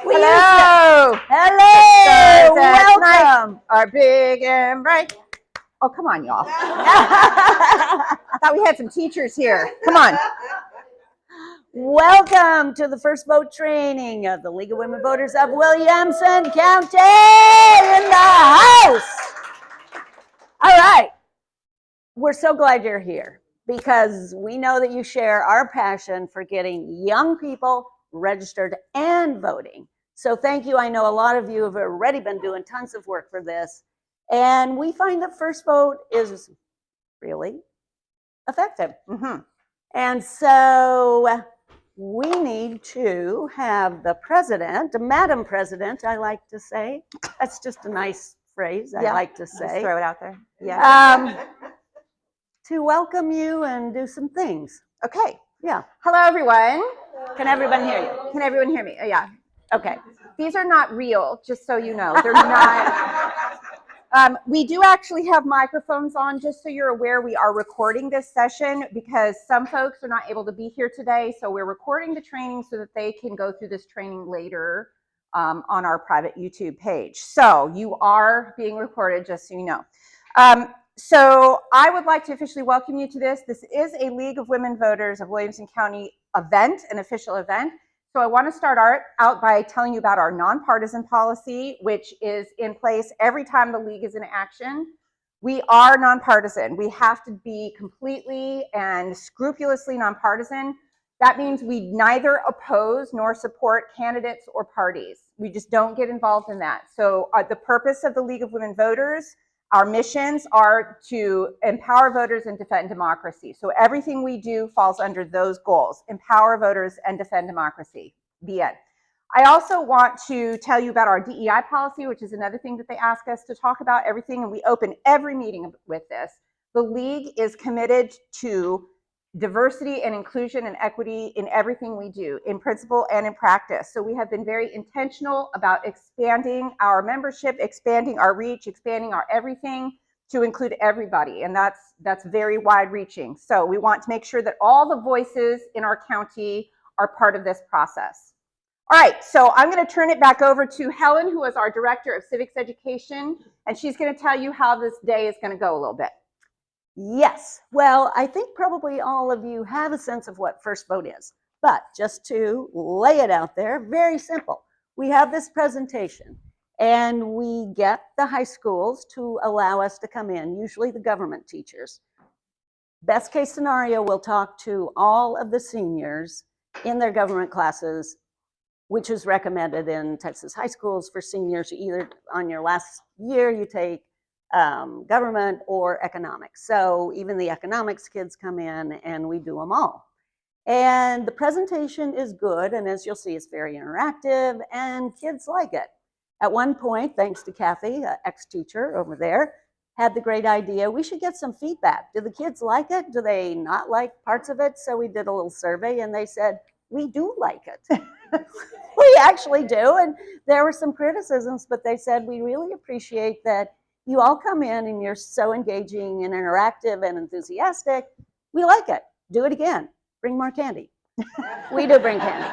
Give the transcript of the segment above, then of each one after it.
Hello. Hello. Welcome. Are big and bright. Oh, come on, y'all. I thought we had some teachers here. Come on. Welcome to the first vote training of the League of Women Voters of Williamson County in the house. All right. We're so glad you're here because we know that you share our passion for getting young people registered and voting. So thank you. I know a lot of you have already been doing tons of work for this. And we find that first vote is really effective. And so we need to have the president, Madam President, I like to say. That's just a nice phrase I like to say. Just throw it out there. Yeah. To welcome you and do some things. Okay. Yeah. Hello, everyone. Can everyone hear you? Can everyone hear me? Oh, yeah. Okay. These are not real, just so you know. They're not. We do actually have microphones on, just so you're aware. We are recording this session because some folks are not able to be here today. So we're recording the training so that they can go through this training later on our private YouTube page. So you are being recorded, just so you know. So I would like to officially welcome you to this. This is a League of Women Voters of Williamson County event, an official event. So I want to start out by telling you about our nonpartisan policy, which is in place every time the League is in action. We are nonpartisan. We have to be completely and scrupulously nonpartisan. That means we neither oppose nor support candidates or parties. We just don't get involved in that. So the purpose of the League of Women Voters, our missions are to empower voters and defend democracy. So everything we do falls under those goals: empower voters and defend democracy. The end. I also want to tell you about our DEI policy, which is another thing that they ask us to talk about everything, and we open every meeting with this. The League is committed to diversity and inclusion and equity in everything we do, in principle and in practice. So we have been very intentional about expanding our membership, expanding our reach, expanding our everything to include everybody. And that's very wide reaching. So we want to make sure that all the voices in our county are part of this process. All right, so I'm going to turn it back over to Helen, who is our Director of Civics Education, and she's going to tell you how this day is going to go a little bit. Yes. Well, I think probably all of you have a sense of what first vote is, but just to lay it out there, very simple. We have this presentation and we get the high schools to allow us to come in, usually the government teachers. Best case scenario, we'll talk to all of the seniors in their government classes, which is recommended in Texas high schools for seniors. Either on your last year you take government or economics. So even the economics kids come in and we do them all. And the presentation is good, and as you'll see, it's very interactive and kids like it. At one point, thanks to Kathy, an ex-teacher over there, had the great idea, we should get some feedback. Do the kids like it? Do they not like parts of it? So we did a little survey and they said, we do like it. We actually do. And there were some criticisms, but they said, we really appreciate that you all come in and you're so engaging and interactive and enthusiastic. We like it. Do it again. Bring more candy. We do bring candy.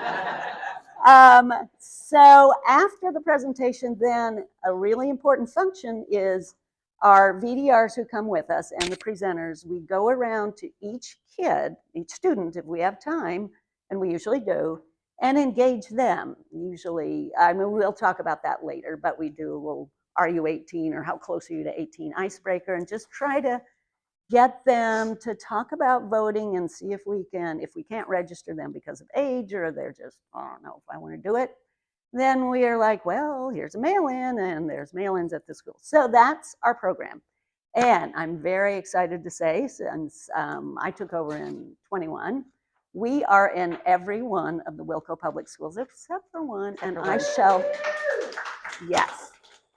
So after the presentation, then a really important function is our VDRs who come with us and the presenters. We go around to each kid, each student, if we have time, and we usually do, and engage them. Usually, I mean, we'll talk about that later, but we do a little are you 18 or how close are you to 18 icebreaker, and just try to get them to talk about voting and see if we can't register them because of age or they're just, I don't know if I want to do it. Then we are like, well, here's a mail-in and there's mail-ins at the school. So that's our program. And I'm very excited to say, since I took over in 21, we are in every one of the Wilco public schools except for one, and I shall, yes.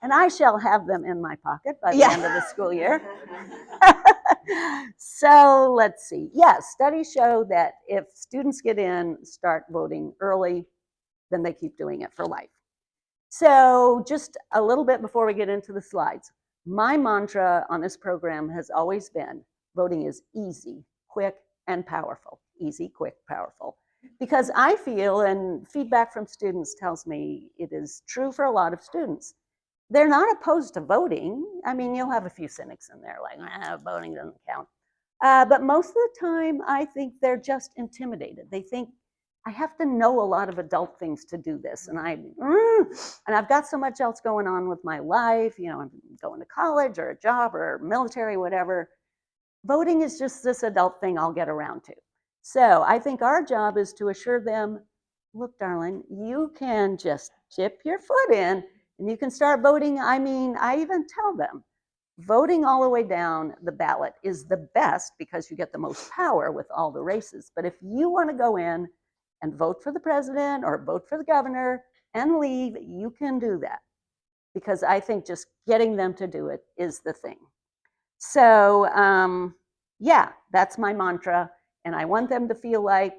And I shall have them in my pocket by the end of the school year. So let's see. Yes, studies show that if students get in, start voting early, then they keep doing it for life. So just a little bit before we get into the slides, my mantra on this program has always been, voting is easy, quick, and powerful. Easy, quick, powerful. Because I feel, and feedback from students tells me it is true for a lot of students, they're not opposed to voting. I mean, you'll have a few cynics in there like, voting doesn't count. But most of the time, I think they're just intimidated. They think, I have to know a lot of adult things to do this. And I've got so much else going on with my life. You know, I'm going to college or a job or military, whatever. Voting is just this adult thing I'll get around to. So I think our job is to assure them, look, darling, you can just chip your foot in and you can start voting. I mean, I even tell them, voting all the way down the ballot is the best because you get the most power with all the races. But if you want to go in and vote for the president or vote for the governor and leave, you can do that. Because I think just getting them to do it is the thing. So yeah, that's my mantra. And I want them to feel like,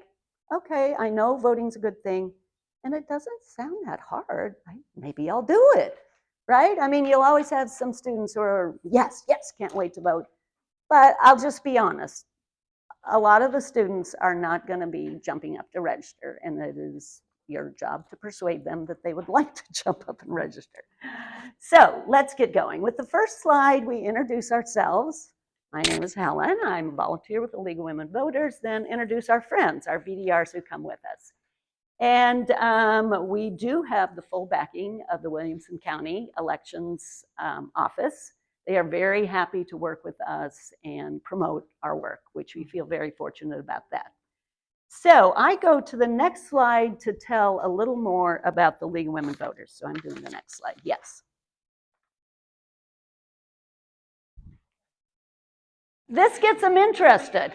okay, I know voting's a good thing. And it doesn't sound that hard. Maybe I'll do it, right? I mean, you'll always have some students who are, yes, can't wait to vote. But I'll just be honest. A lot of the students are not going to be jumping up to register. And it is your job to persuade them that they would like to jump up and register. So let's get going. With the first slide, we introduce ourselves. My name is Helen. I'm a volunteer with the League of Women Voters. Then introduce our friends, our VDRs who come with us. And we do have the full backing of the Williamson County Elections Office. They are very happy to work with us and promote our work, which we feel very fortunate about that. So I go to the next slide to tell a little more about the League of Women Voters. So I'm doing the next slide. Yes. This gets them interested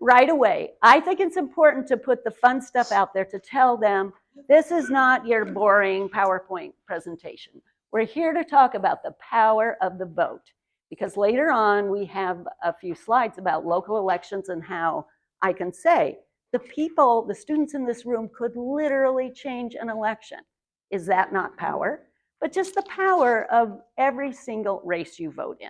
right away. I think it's important to put the fun stuff out there to tell them this is not your boring PowerPoint presentation. We're here to talk about the power of the vote, because later on we have a few slides about local elections and how I can say the people, the students in this room could literally change an election. Is that not power? But just the power of every single race you vote in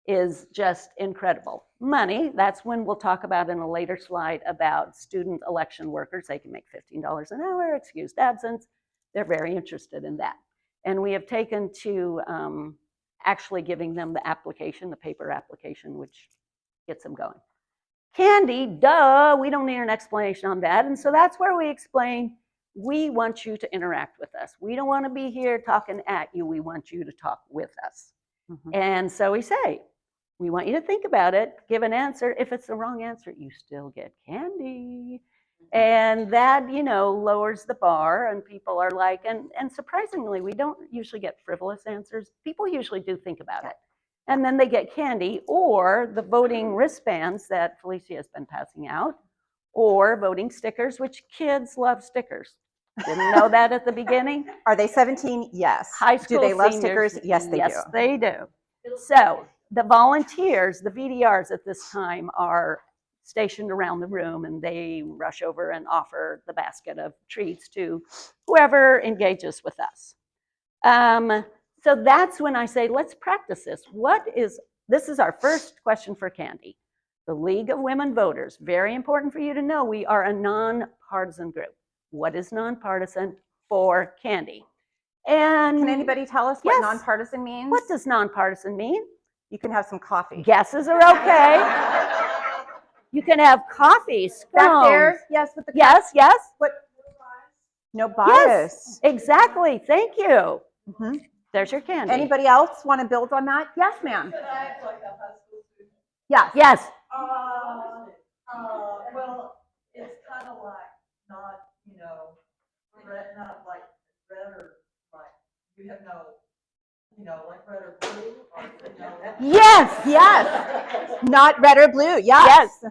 is just incredible. Money, that's when we'll talk about in a later slide about student election workers. They can make $15 an hour, excused absence. They're very interested in that. And we have taken to actually giving them the application, the paper application, which gets them going. Candy, duh, we don't need an explanation on that. And so that's where we explain, we want you to interact with us. We don't want to be here talking at you. We want you to talk with us. Mm-hmm. And so we say, we want you to think about it, give an answer. If it's the wrong answer, you still get candy. And that, you know, lowers the bar, and people are like, and surprisingly, we don't usually get frivolous answers. People usually do think about it. And then they get candy, or the voting wristbands that Felicia has been passing out, or voting stickers, which kids love stickers. Didn't know that at the beginning. Are they 17? Yes. High school do they love seniors, stickers? Yes, they do. Yes, they do. So the volunteers, the VDRs at this time, are stationed around the room, and they rush over and offer the basket of treats to whoever engages with us. So that's when I say, let's practice this. This is our first question for Candy. The League of Women Voters, very important for you to know, we are a nonpartisan group. What is nonpartisan for Candy? And can anybody tell us what nonpartisan means? What does nonpartisan mean? You can have some coffee. Guesses are okay. You can have coffee, scones. Back there, yes, with the yes. What? No bias. Yes, exactly. Thank you. Mm-hmm. There's your candy. Anybody else want to build on that? Yes, ma'am. Yes. Yes. Well, it's kind of like not, you know, red, not like red or like you have no, you know, like red or blue, or you know. Yes. Not red or blue. Yes.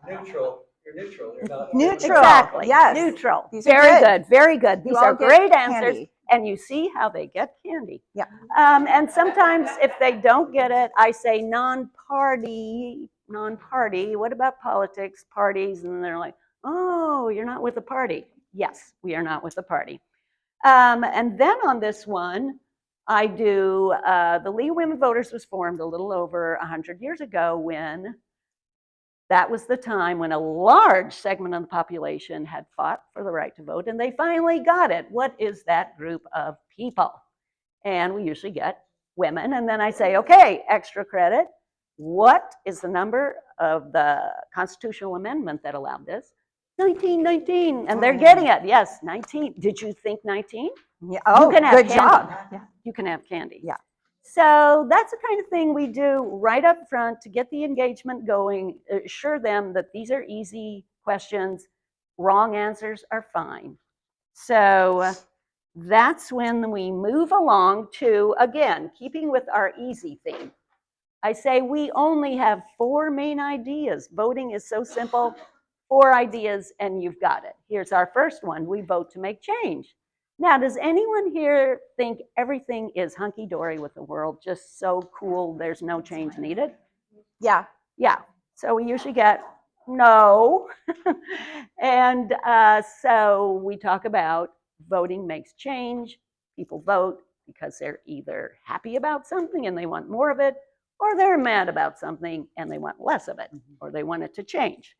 Neutral. You're neutral. You're not neutral. Exactly. Yes. Neutral. These very good. Very good. These are great answers. Candy. And you see how they get candy. Yeah. And sometimes if they don't get it, I say non-party. What about politics, parties? And they're like, oh, you're not with the party. Yes, we are not with the party. And then on this one, I do, the League of Women Voters was formed a little over 100 years ago when That was the time when a large segment of the population had fought for the right to vote, and they finally got it. What is that group of people? And we usually get women, and then I say, okay, extra credit. What is the number of the constitutional amendment that allowed this? 1919, and they're getting it. Yes, 19. Did you think 19? Yeah. Oh, can have good candy. job. Yeah. You can have candy. Yeah. So that's the kind of thing we do right up front to get the engagement going, assure them that these are easy questions, wrong answers are fine. So that's when we move along to, again, keeping with our easy theme. I say we only have 4 main ideas. Voting is so simple, 4 ideas and you've got it. Here's our first one, we vote to make change. Now, does anyone here think everything is hunky-dory with the world, just so cool, there's no change needed? Yeah. Yeah, so we usually get no. And so we talk about voting makes change. People vote because they're either happy about something and they want more of it, or they're mad about something and they want less of it, or they want it to change.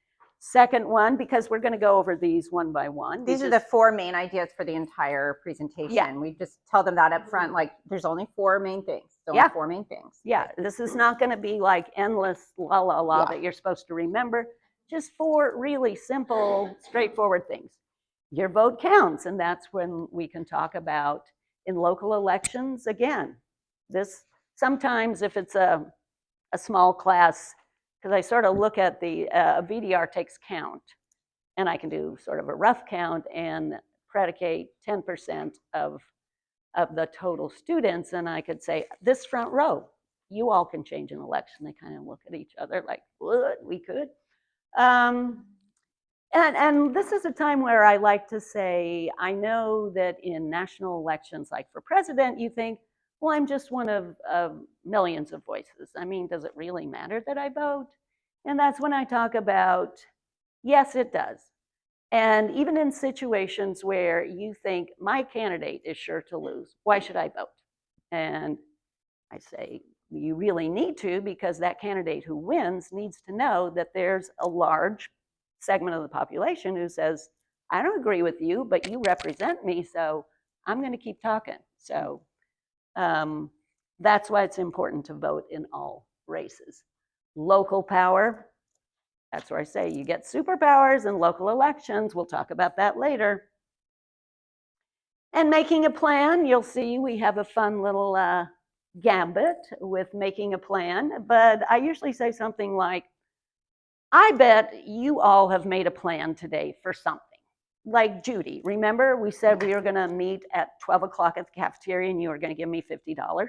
Second one, because we're going to go over these one by one. These are the 4 main ideas for the entire presentation. Yeah. We just tell them that up front, like there's only 4 main things. Only Yeah. 4 main things. Yeah, this is not going to be like endless la la la Yeah. that you're supposed to remember. Just 4 really simple, straightforward things. Your vote counts, and that's when we can talk about in local elections. Again, this sometimes if it's a small class, because I sort of look at the VDR takes count, and I can do sort of a rough count and predicate 10% of the total students, and I could say, this front row, you all can change an election. They kind of look at each other like, what, we could? And this is a time where I like to say, I know that in national elections, like for president, you think, well, I'm just one of millions of voices. I mean, does it really matter that I vote? And that's when I talk about, yes, it does. And even in situations where you think my candidate is sure to lose, why should I vote? And I say, you really need to, because that candidate who wins needs to know that there's a large segment of the population who says, I don't agree with you, but you represent me, so I'm going to keep talking. So that's why it's important to vote in all races. Local power, that's where I say you get superpowers in local elections. We'll talk about that later. And making a plan, you'll see we have a fun little gambit with making a plan, but I usually say something like, I bet you all have made a plan today for something. Like Judy, remember we said we were going to meet at 12 o'clock at the cafeteria and you were going to give me $50?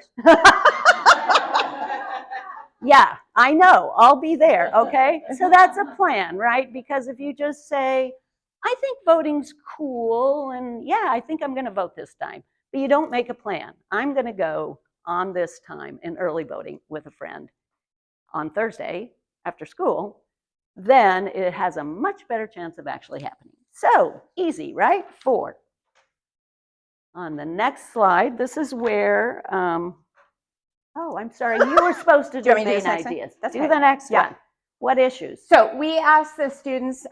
Yeah, I know, I'll be there, okay? So that's a plan, right? Because if you just say, I think voting's cool, and yeah, I think I'm gonna vote this time, but you don't make a plan. I'm gonna go on this time in early voting with a friend on Thursday after school, then it has a much better chance of actually happening. So, easy, right? 4. On the next slide, this is where, oh, I'm sorry. You were supposed to do main ideas. That's do okay. the next Yeah. one. What issues? So we ask the students,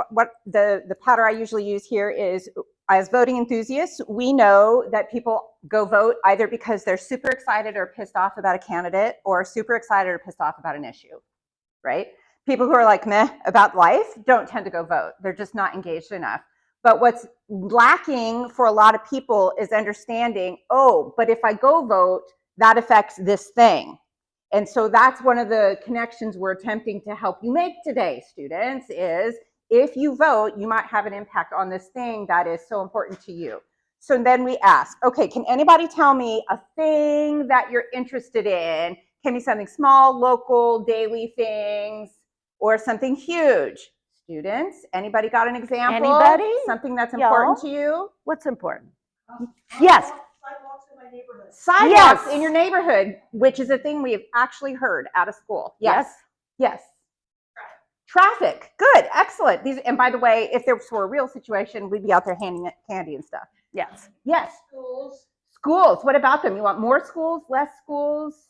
what the pattern I usually use here is, as voting enthusiasts, we know that people go vote either because they're super excited or pissed off about a candidate, or super excited or pissed off about an issue, right? People who are like meh about life don't tend to go vote. They're just not engaged enough. But what's lacking for a lot of people is understanding, oh, but if I go vote, that affects this thing. And so that's one of the connections we're attempting to help you make today, students, is if you vote, you might have an impact on this thing that is so important to you. So then we ask, okay, can anybody tell me a thing that you're interested in? Can be something small, local, daily things, or something huge. Students, anybody got an example? Anybody? Something that's important to you? What's important? Yes. Sidewalks in my neighborhood. Sidewalks Yes. in your neighborhood, which is a thing we have actually heard out of school. Yes. Yes. Traffic. Good. Excellent. These, and by the way, if there were a real situation, we'd be out there handing candy and stuff. Yes. Yes. Schools, Schools. What about them? You want more schools, less schools?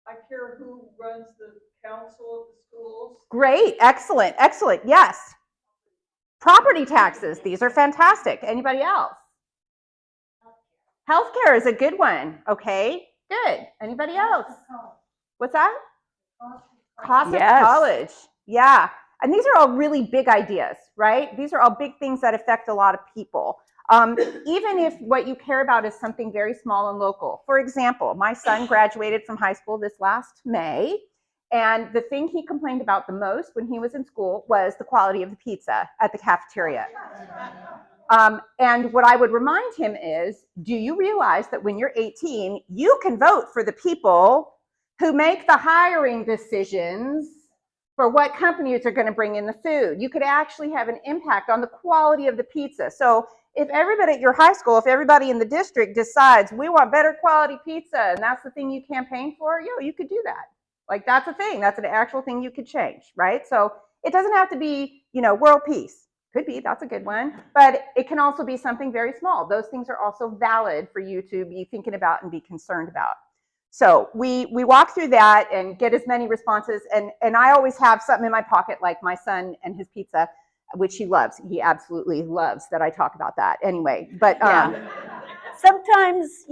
I care who runs the council at the schools. Great, excellent, excellent, yes. Property taxes, these are fantastic. Anybody else? Healthcare is a good one, okay, good. Anybody else? What's that? Cost of Yes. college, yeah. And these are all really big ideas, right? These are all big things that affect a lot of people. Even if what you care about is something very small and local. For example, my son graduated from high school this last May, and the thing he complained about the most when he was in school was the quality of the pizza at the cafeteria. And what I would remind him is, do you realize that when you're 18, you can vote for the people who make the hiring decisions for what companies are going to bring in the food? You could actually have an impact on the quality of the pizza. So if everybody at your high school, if everybody in the district decides we want better quality pizza and that's the thing you campaign for, you could do that. Like, that's a thing. That's an actual thing you could change, right? So it doesn't have to be, world peace. Could be, that's a good one. But it can also be something very small. Those things are also valid for you to be thinking about and be concerned about. So we walk through that and get as many responses. And I always have something in my pocket, like my son and his pizza, which he loves. He absolutely loves that I talk about that anyway. But sometimes,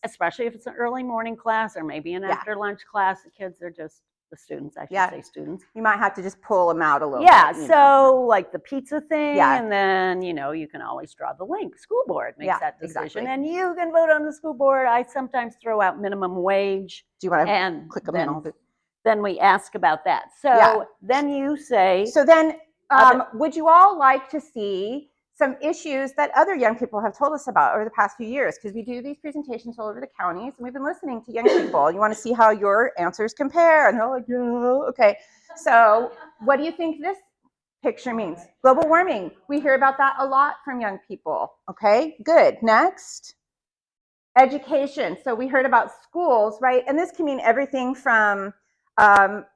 especially if it's an early morning class or maybe an after lunch class, the kids are just, the students, I should say students. You might have to just pull them out a little bit. So like the pizza thing, Yeah. and then, you can always draw the link. School board makes that decision, exactly. and you can vote on the school board. I sometimes throw out minimum wage. Do you want to and click them in all the... Then we ask about that. So then you say... So then, would you all like to see some issues that other young people have told us about over the past few years? Because we do these presentations all over the counties, and we've been listening to young people. You want to see how your answers compare? And they're like, yeah, okay. So what do you think this picture means? Global warming. We hear about that a lot from young people. Okay, good. Next. Education. So we heard about schools, right? And this can mean everything from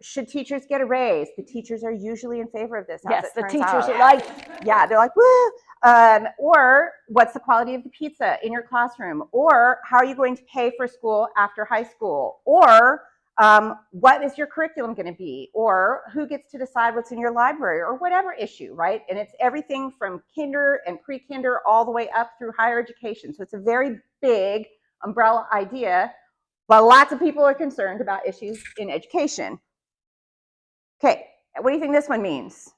should teachers get a raise? The teachers are usually in favor of this. Yes, the teachers out. are like, they're like, woo. Or what's the quality of the pizza in your classroom? Or how are you going to pay for school after high school? Or what is your curriculum going to be? Or who gets to decide what's in your library? Or whatever issue, right? And it's everything from kinder and pre-kinder all the way up through higher education. So it's a very big umbrella idea, but lots of people are concerned about issues in education. Okay, what do you think this one means?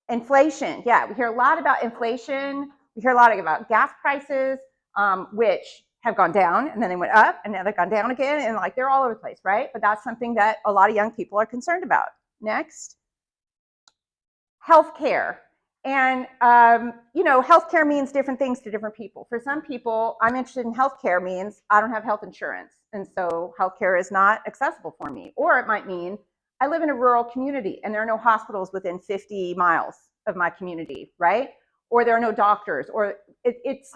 Inflation. Yeah, we hear a lot about inflation. We hear a lot about gas prices, which have gone down, and then they went up, and now they've gone down again, and like they're all over the place, right? But that's something that a lot of young people are concerned about. Next. Healthcare. And, healthcare means different things to different people. For some people, I'm interested in healthcare means I don't have health insurance, and so healthcare is not accessible for me. Or it might mean I live in a rural community and there are no hospitals within 50 miles of my community, right? Or there are no doctors, or it's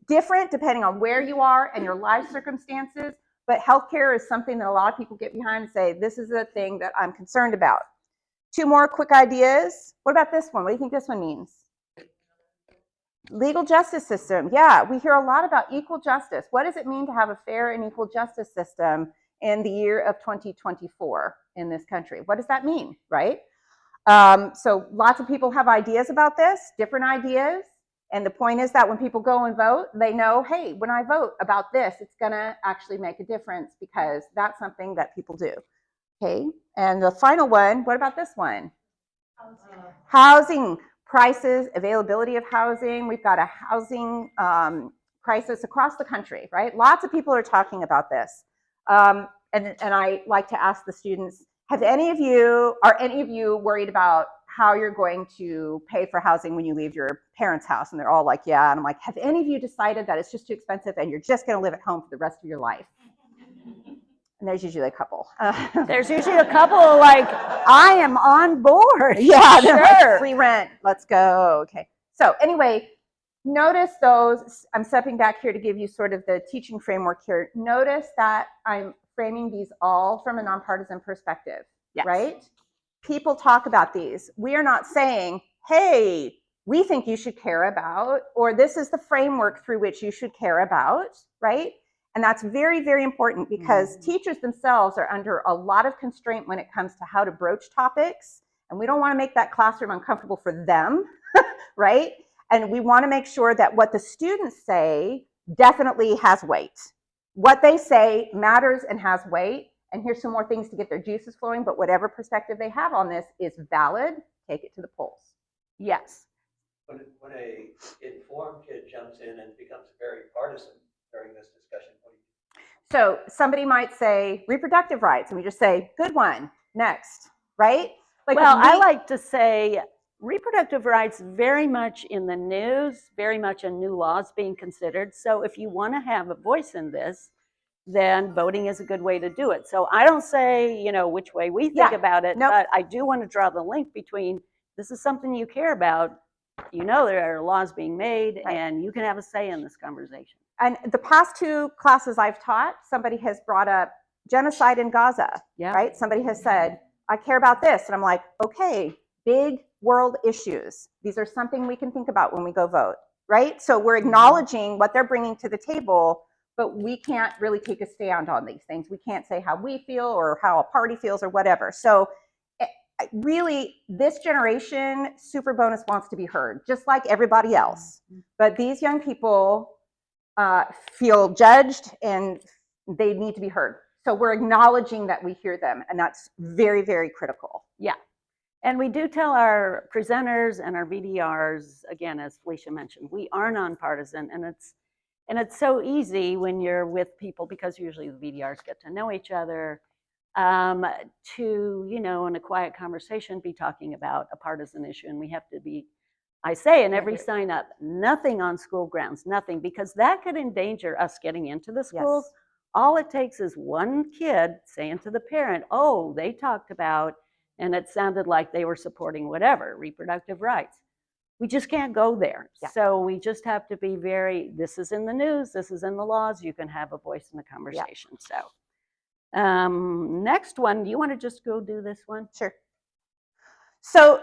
different depending on where you are and your life circumstances. But healthcare is something that a lot of people get behind and say, this is a thing that I'm concerned about. Two more quick ideas. What about this one? What do you think this one means? Legal justice system. Yeah, we hear a lot about equal justice. What does it mean to have a fair and equal justice system in the year of 2024 in this country? What does that mean, right? So lots of people have ideas about this, different ideas. And the point is that when people go and vote, they know, hey, when I vote about this, it's going to actually make a difference because that's something that people do. Okay, and the final one, what about this one? Housing prices, availability of housing. We've got a housing crisis across the country, right? Lots of people are talking about this. And I like to ask the students, are any of you worried about how you're going to pay for housing when you leave your parents' house? And they're all like, yeah. And I'm like, have any of you decided that it's just too expensive and you're just going to live at home for the rest of your life? And there's usually a couple. There's usually a couple like, I am on board. Yeah, sure. Like, free rent. Let's go. Okay. So anyway, notice those. I'm stepping back here to give you sort of the teaching framework here. Notice that I'm framing these all from a nonpartisan perspective, right? People talk about these. We are not saying, hey, we think you should care about, or this is the framework through which you should care about, right? And that's very, very important because teachers themselves are under a lot of constraint when it comes to how to broach topics. And we don't want to make that classroom uncomfortable for them, right? And we want to make sure that what the students say definitely has weight. What they say matters and has weight. And here's some more things to get their juices flowing, but whatever perspective they have on this is valid. Take it to the polls. Yes. When a informed kid jumps in and becomes very partisan during this discussion, what do you do? So somebody might say reproductive rights, and we just say, good one, next, right? Like, well, I like to say reproductive rights very much in the news, very much in new laws being considered. So if you want to have a voice in this, then voting is a good way to do it. So I don't say, you know, which way we think about it, but I do want to draw the link between this is something you care about. You know, there are laws being made, and you can have a say in this conversation. And the past 2 classes I've taught, somebody has brought up genocide in Gaza, right? Somebody has said, I care about this. And I'm like, okay, big world issues. These are something we can think about when we go vote, right? So we're acknowledging what they're bringing to the table, but we can't really take a stand on these things. We can't say how we feel or how a party feels or whatever. So really, this generation, super bonus wants to be heard, just like everybody else. But these young people feel judged and they need to be heard. So we're acknowledging that we hear them, and that's very, very critical. Yeah. And we do tell our presenters and our VDRs, again, as Felicia mentioned, we are nonpartisan, and it's so easy when you're with people, because usually the VDRs get to know each other, to, you know, in a quiet conversation, be talking about a partisan issue. And we have to be, I say in every sign up, nothing on school grounds, nothing, because that could endanger us getting into the schools. Yes. All it takes is one kid saying to the parent, oh, they talked about, and it sounded like they were supporting whatever, reproductive rights. We just can't go there. Yeah. So we just have to be very, this is in the news, this is in the laws, you can have a voice in the conversation. Yeah. So next one, do you want to just go do this one? Sure. So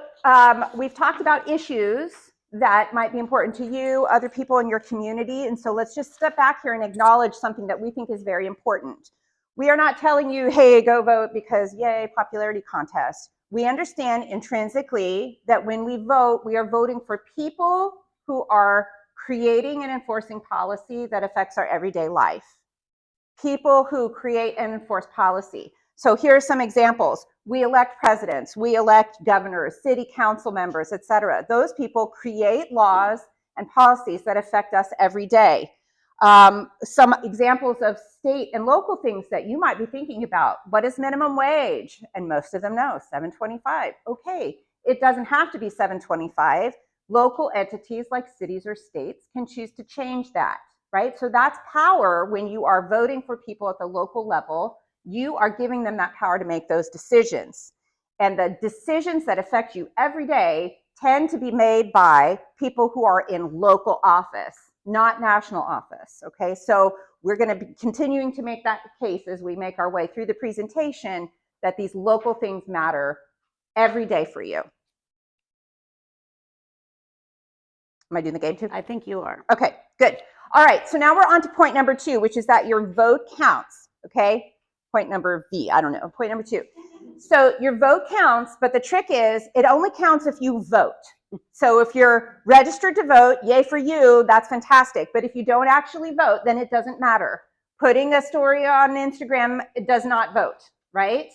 we've talked about issues that might be important to you, other people in your community. And so let's just step back here and acknowledge something that we think is very important. We are not telling you, hey, go vote because yay, popularity contest. We understand intrinsically that when we vote, we are voting for people who are creating and enforcing policy that affects our everyday life. People who create and enforce policy. So here are some examples. We elect presidents, we elect governors, city council members, etc. Those people create laws and policies that affect us every day. Some examples of state and local things that you might be thinking about. What is minimum wage? And most of them know, $7.25. Okay, it doesn't have to be $7.25. Local entities like cities or states can choose to change that, right? So that's power. When you are voting for people at the local level, you are giving them that power to make those decisions. And the decisions that affect you every day tend to be made by people who are in local office, not national office, okay? So we're gonna be continuing to make that case as we make our way through the presentation, that these local things matter every day for you. Am I doing the game too? I think you are. Okay, good. All right, so now we're on to point number 2, which is that your vote counts, okay? Point number V, I don't know, point number 2. So your vote counts, but the trick is it only counts if you vote. So if you're registered to vote, yay for you, that's fantastic. But if you don't actually vote, then it doesn't matter. Putting a story on Instagram, it does not vote, right?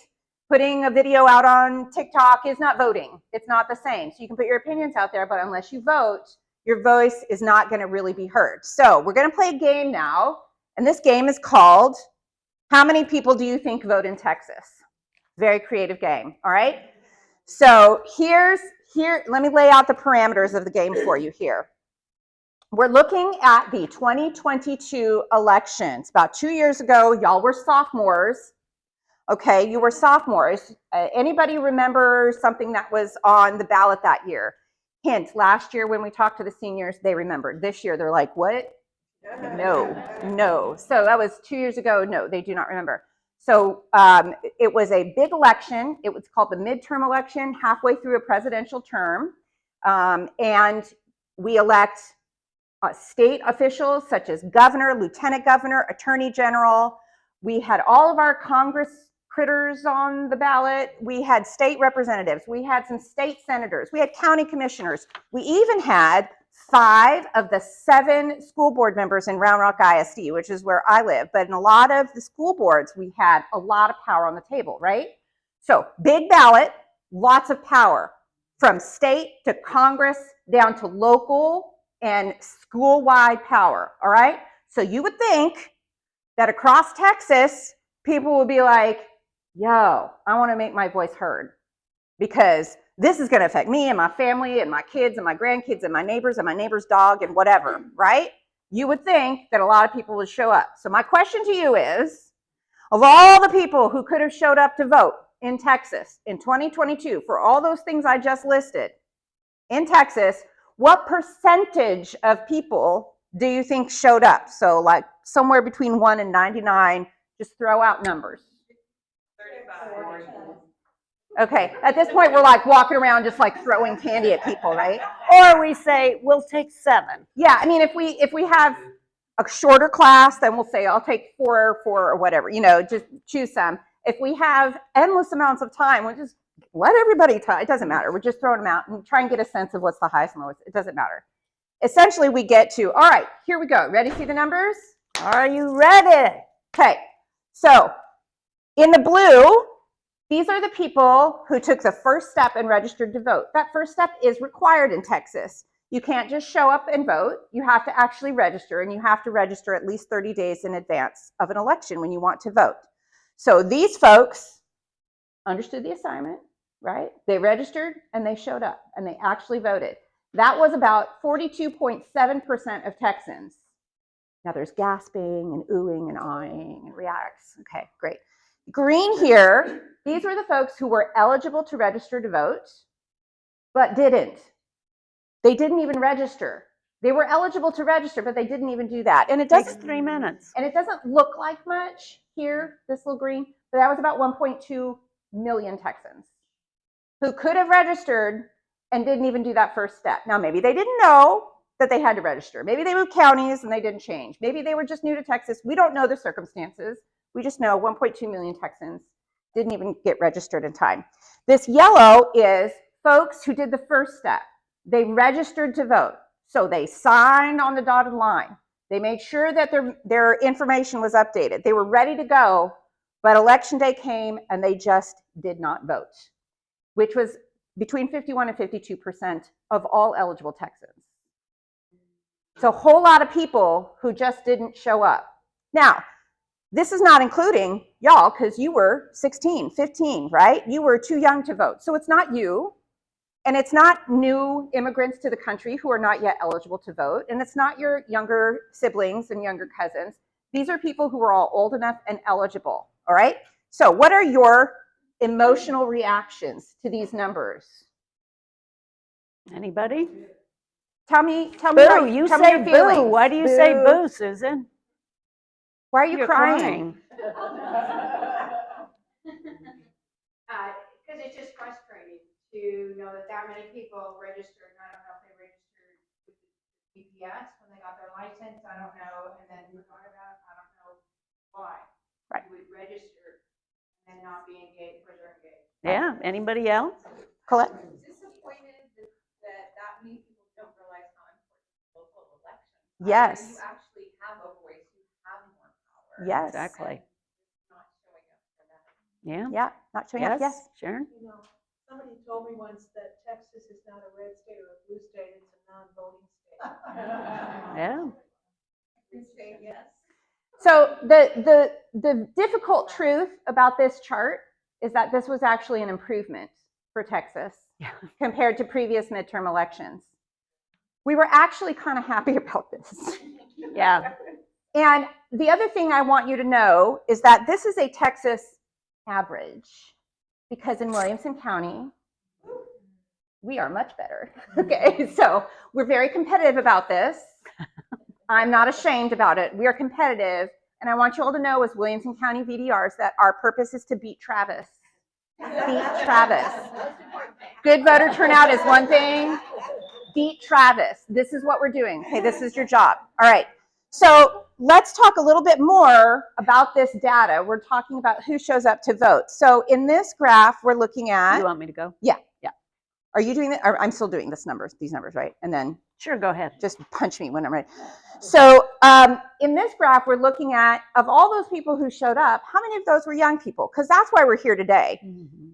Putting a video out on TikTok is not voting. It's not the same. So you can put your opinions out there, but unless you vote, your voice is not going to really be heard. So we're going to play a game now, and this game is called, how many people do you think vote in Texas? Very creative game, all right? So here, let me lay out the parameters of the game for you here. We're looking at the 2022 elections. About 2 years ago, y'all were sophomores. Okay, you were sophomores. Anybody remember something that was on the ballot that year? Hint, last year when we talked to the seniors, they remembered. This year, they're like, what? No. So that was 2 years ago. No, they do not remember. So it was a big election. It was called the midterm election, halfway through a presidential term. And we elect state officials such as governor, lieutenant governor, attorney general. We had all of our Congress critters on the ballot. We had state representatives. We had some state senators. We had county commissioners. We even had 5 of the 7 school board members in Round Rock ISD, which is where I live. But in a lot of the school boards, we had a lot of power on the table, right? So big ballot, lots of power from state to Congress down to local and school-wide power, all right? So you would think that across Texas, people would be like, yo, I want to make my voice heard because this is going to affect me and my family and my kids and my grandkids and my neighbor's dog and whatever, right? You would think that a lot of people would show up. So my question to you is, of all the people who could have showed up to vote in Texas in 2022 for all those things I just listed in Texas, what percentage of people do you think showed up? So like somewhere between 1 and 99, just throw out numbers. 35. Okay, at this point, we're like walking around just like throwing candy at people, right? Or we say, we'll take 7. Yeah, I mean, if we have a shorter class, then we'll say, I'll take 4 or whatever, you know, just choose some. If we have endless amounts of time, we'll just let everybody talk. It doesn't matter. We're just throwing them out and try and get a sense of what's the highest and lowest. It doesn't matter. Essentially, we get to, all right, here we go. Ready to see the numbers? Are you ready? Okay, so in the blue, these are the people who took the first step and registered to vote. That first step is required in Texas. You can't just show up and vote. You have to actually register, and you have to register at least 30 days in advance of an election when you want to vote. So these folks understood the assignment, right? They registered and they showed up and they actually voted. That was about 42.7% of Texans. Now there's gasping and oohing and ahhing and reacts. Okay, great. Green here, these were the folks who were eligible to register to vote, but didn't. They didn't even register. They were eligible to register, but they didn't even do that. And it Takes doesn't 3 minutes. And it doesn't look like much here, this little green, but that was about 1.2 million Texans who could have registered and didn't even do that first step. Now, maybe they didn't know that they had to register. Maybe they moved counties and they didn't change. Maybe they were just new to Texas. We don't know the circumstances. We just know 1.2 million Texans didn't even get registered in time. This yellow is folks who did the first step. They registered to vote. So they signed on the dotted line. They made sure that their information was updated. They were ready to go, but election day came and they just did not vote, which was between 51 and 52% of all eligible Texans. So a whole lot of people who just didn't show up. Now, this is not including y'all because you were 16, 15, right? You were too young to vote. So it's not you. And it's not new immigrants to the country who are not yet eligible to vote. And it's not your younger siblings and younger cousins. These are people who are all old enough and eligible, all right? So what are your emotional reactions to these numbers? Anybody? Tell me. Boo, you tell me say your boo. feelings. Why do you say boo, Susan? Why are you You're crying? Because it's just frustrating to know that many people registered. And I don't know if they registered with the GPS when they got their license. I don't know. And then forgot about it. I don't know why. Right. You would register and not be engaged or engaged. Yeah, anybody else? Colette? Disappointed that many people don't realize how important local elections are. Yes. You actually have a voice, you have more power. Yes. Exactly. Not showing up for that. Yeah. Yeah, not showing up. Yes. Sharon? You know, somebody told me once that Texas is not a red state or a blue state, it's a non-voting state. Yeah. You say yes. So the difficult truth about this chart is that this was actually an improvement for Texas compared to previous midterm elections. We were actually kind of happy about this. Yeah. And the other thing I want you to know is that this is a Texas average, because in Williamson County, we are much better. Okay, so we're very competitive about this. I'm not ashamed about it. We are competitive. And I want you all to know as Williamson County VDRs that our purpose is to beat Travis. Beat Travis. Good voter turnout is one thing. beat Travis. This is what we're doing. Okay, this is your job. All right. So let's talk a little bit more about this data. We're talking about who shows up to vote. So in this graph, we're looking at. You want me to go? Yeah. Yeah. Are you doing that? I'm still doing these numbers, right? And then Sure, go ahead. just punch me when I'm ready. So in this graph, we're looking at, of all those people who showed up, how many of those were young people? Because that's why we're here today. Mm-hmm.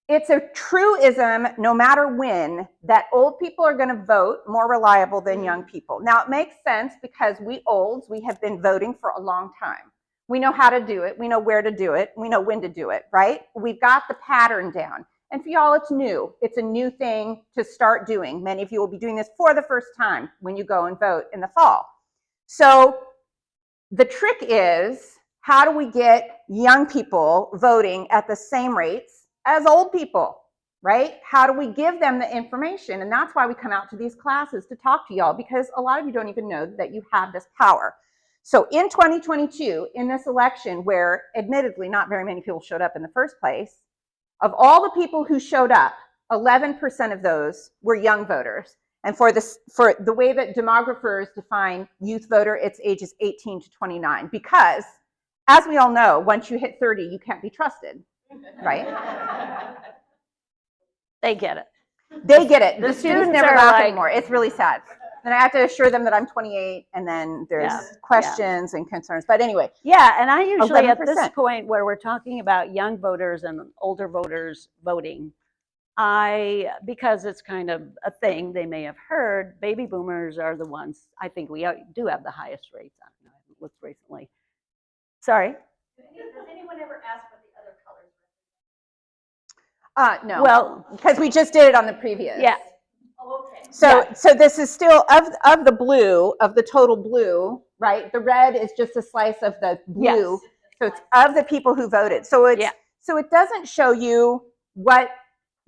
It's a truism, no matter when, that old people are going to vote more reliable than young people. Now, it makes sense because we olds, we have been voting for a long time. We know how to do it. We know where to do it. We know when to do it, right? We've got the pattern down. And for y'all, it's new. It's a new thing to start doing. Many of you will be doing this for the first time when you go and vote in the fall. So the trick is, how do we get young people voting at the same rates as old people, right? How do we give them the information? And that's why we come out to these classes to talk to y'all, because a lot of you don't even know that you have this power. So in 2022, in this election where admittedly not very many people showed up in the first place, of all the people who showed up, 11% of those were young voters. And for the way that demographers define youth voter, it's ages 18 to 29, because as we all know, once you hit 30, you can't be trusted, right? They get it. They get it. The The students students never are laugh like- anymore. It's really sad. Then I have to assure them that I'm 28, and then there's Yeah, questions and concerns. But anyway, Yeah, and I usually at this 11%. point where we're talking about young voters and older voters voting, because it's kind of a thing they may have heard, baby boomers are the ones, I think we do have the highest rates. I don't know, I haven't looked recently. Sorry? Does anyone ever ask what the other colors no. Well, Because we just did it on the previous. yeah, Oh, okay. So this is still of the blue, of the total blue, right? The red is just a slice of the blue. Yes. So it's of the people who voted. So it's Yeah. so it doesn't show you what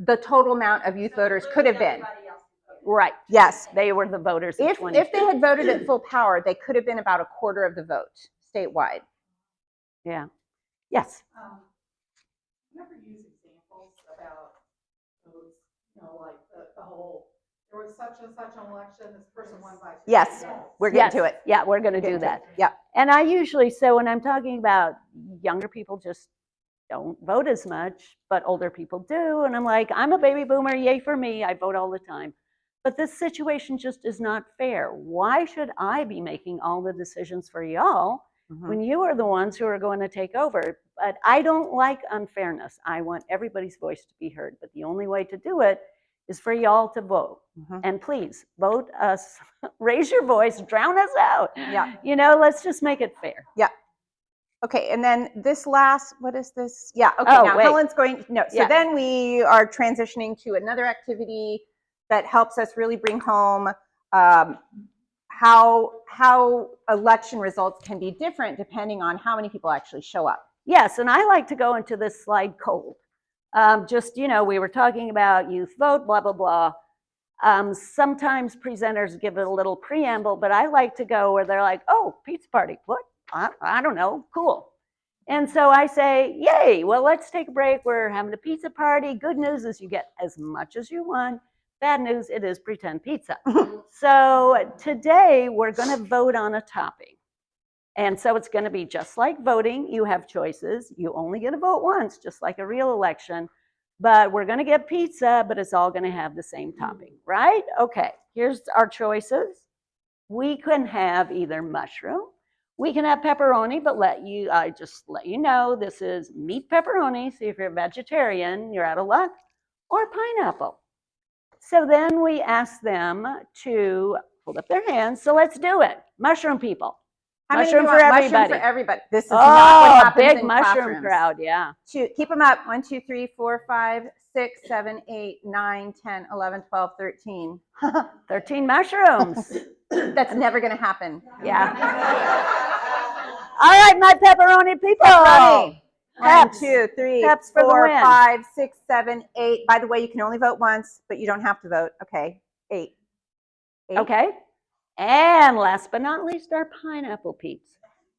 the total amount of youth voters could have been. Everybody else voted. right. Yes. They were the voters of If 20. they had voted at full power, they could have been about a quarter of the vote statewide. Yeah. Yes. You ever use examples about those, like the whole, there was such and such an election, this person won by. 50 Yes. votes. We're getting to it. Yeah, we're going to Getting do to that. it. Yeah. And I usually, so when I'm talking about younger people just don't vote as much, but older people do. And I'm like, I'm a baby boomer, yay for me, I vote all the time. But this situation just is not fair. Why should I be making all the decisions for y'all when you are the ones who are going to take over? But I don't like unfairness. I want everybody's voice to be heard. But the only way to do it is for y'all to vote. And please vote us, raise your voice, drown us out. Yeah. Let's just make it fair. Yeah. Okay, and then this last, what is this? Yeah, okay, Oh, now wait. Helen's going, no, so Yeah. then we are transitioning to another activity that helps us really bring home how election results can be different depending on how many people actually show up. Yes, and I like to go into this slide cold. We were talking about youth vote, blah, blah, blah. Sometimes presenters give it a little preamble, but I like to go where they're like, oh, pizza party, what? I don't know, cool. And so I say, yay, well, let's take a break. We're having a pizza party. Good news is you get as much as you want. Bad news, it is pretend pizza. So today we're going to vote on a topic. And so it's going to be just like voting. You have choices. You only get to vote once, just like a real election. But we're going to get pizza, but it's all going to have the same topping, right? Okay, here's our choices. We can have either mushroom. We can have pepperoni, but I just let you know, this is meat pepperoni. So if you're a vegetarian, you're out of luck. Or pineapple. So then we ask them to hold up their hands. So let's do it. Mushroom people. How many Mushroom do for you want? everybody. Mushroom for everybody. This is not what Oh, happens big in mushroom classrooms. crowd, yeah. Keep them up. 1, 2, 3, 4, 5, 6, 7, 8, 9, 10, 11, 12, 13. 13 mushrooms. That's never going to happen. Yeah. All right, my pepperoni people. Pepperoni. 1, Peps. 2, 3, Peps for the 4, win. 5, 6, 7, 8. By the way, you can only vote once, but you don't have to vote. Okay. 8. Okay. And last but not least, our pineapple peeps.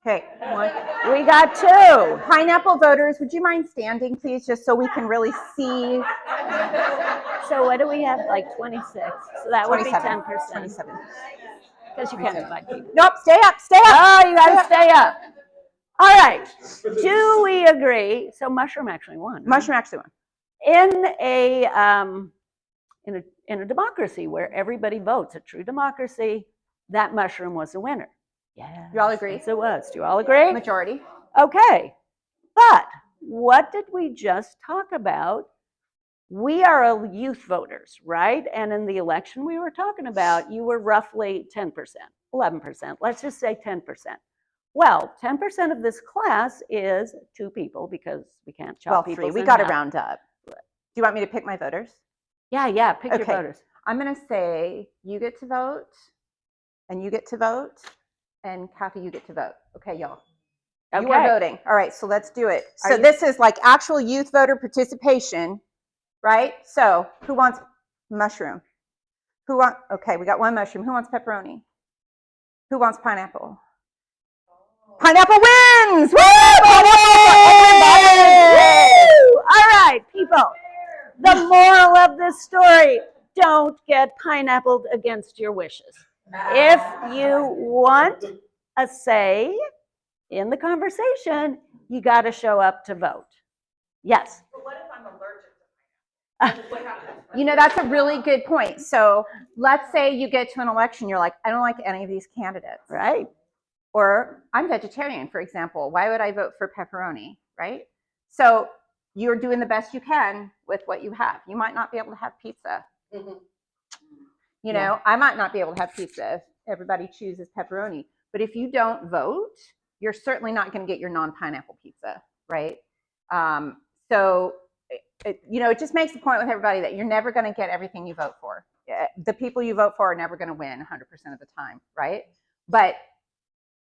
Okay. 1. We got 2. Pineapple voters, would you mind standing, please, just so we can really see? So what do we have, like 26? So that would be 27. 10%. 27. Because you can't divide people. Nope, stay up, stay up. Oh, you gotta stay up. All right, do we agree? So mushroom actually won. Right? Mushroom actually won. In a democracy where everybody votes, a true democracy, that mushroom was the winner. Yeah. You all agree? Yes, it was. Do you all agree? Majority. Okay, but what did we just talk about? We are youth voters, right? And in the election we were talking about, you were roughly 10%, 11%, let's just say 10%. Well, 10% of this class is 2 people because we can't chop Well, people. 3. We got to round up. Do you want me to pick my voters? Yeah, pick your Okay. voters. I'm going to say you get to vote, and you get to vote, and Kathy, you get to vote. Okay, y'all. You are voting. All right, so let's do it. So this is like actual youth voter participation, right? So who wants mushroom? Okay, we got 1 mushroom. Who wants pepperoni? Who wants pineapple? Pineapple wins! Woo! All right, people. The moral of this story, don't get pineappled against your wishes. If you want a say in the conversation, you got to show up to vote. Yes. But what if I'm allergic to pineapple? What happens? You know, that's a really good point. So let's say you get to an election, you're like, I don't like any of these candidates. Right. Or I'm vegetarian, for example. Why would I vote for pepperoni, right? So you're doing the best you can with what you have. You might not be able to have pizza. You know, I might not be able to have pizza if everybody chooses pepperoni. But if you don't vote, you're certainly not going to get your non-pineapple pizza, right? So, you know, it just makes the point with everybody that you're never going to get everything you vote for. The people you vote for are never going to win 100% of the time, right? But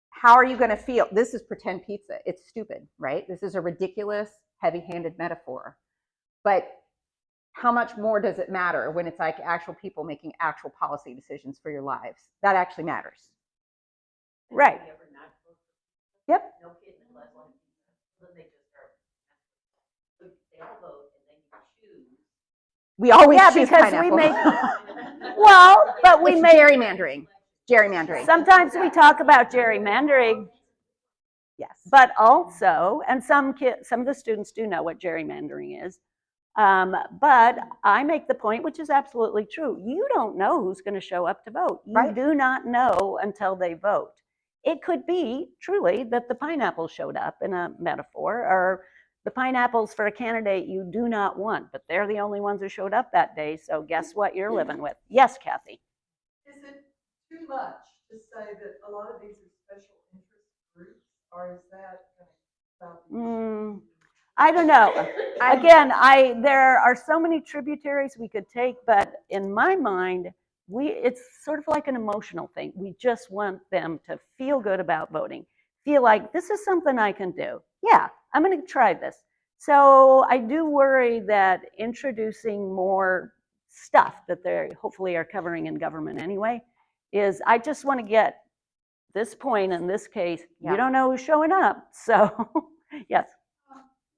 how are you going to feel? This is pretend pizza. It's stupid, right? This is a ridiculous, heavy-handed metaphor. But how much more does it matter when it's like actual people making actual policy decisions for your lives? That actually matters. Right. Yep. No kid in class like then they just start. So they all vote and then you choose. We always choose because pineapple. we make well, but we It's make gerrymandering. Gerrymandering. sometimes we talk about gerrymandering, Yes. but also, and some of the students do know what gerrymandering is. But I make the point, which is absolutely true. You don't know who's going to show up to vote. You Right. do not know until they vote. It could be truly that the pineapple showed up in a metaphor, or the pineapples for a candidate you do not want, but they're the only ones who showed up that day. So guess what you're living with? Yes, Kathy. Is it too much to say that a lot of these are special interest groups, or is that I don't know. Again, there are so many tributaries we could take, but in my mind, it's sort of like an emotional thing. We just want them to feel good about voting, feel like this is something I can do. Yeah, I'm going to try this. So I do worry that introducing more stuff that they hopefully are covering in government anyway is I just want to get this point in this case. Yeah. You don't know who's showing up. So yes.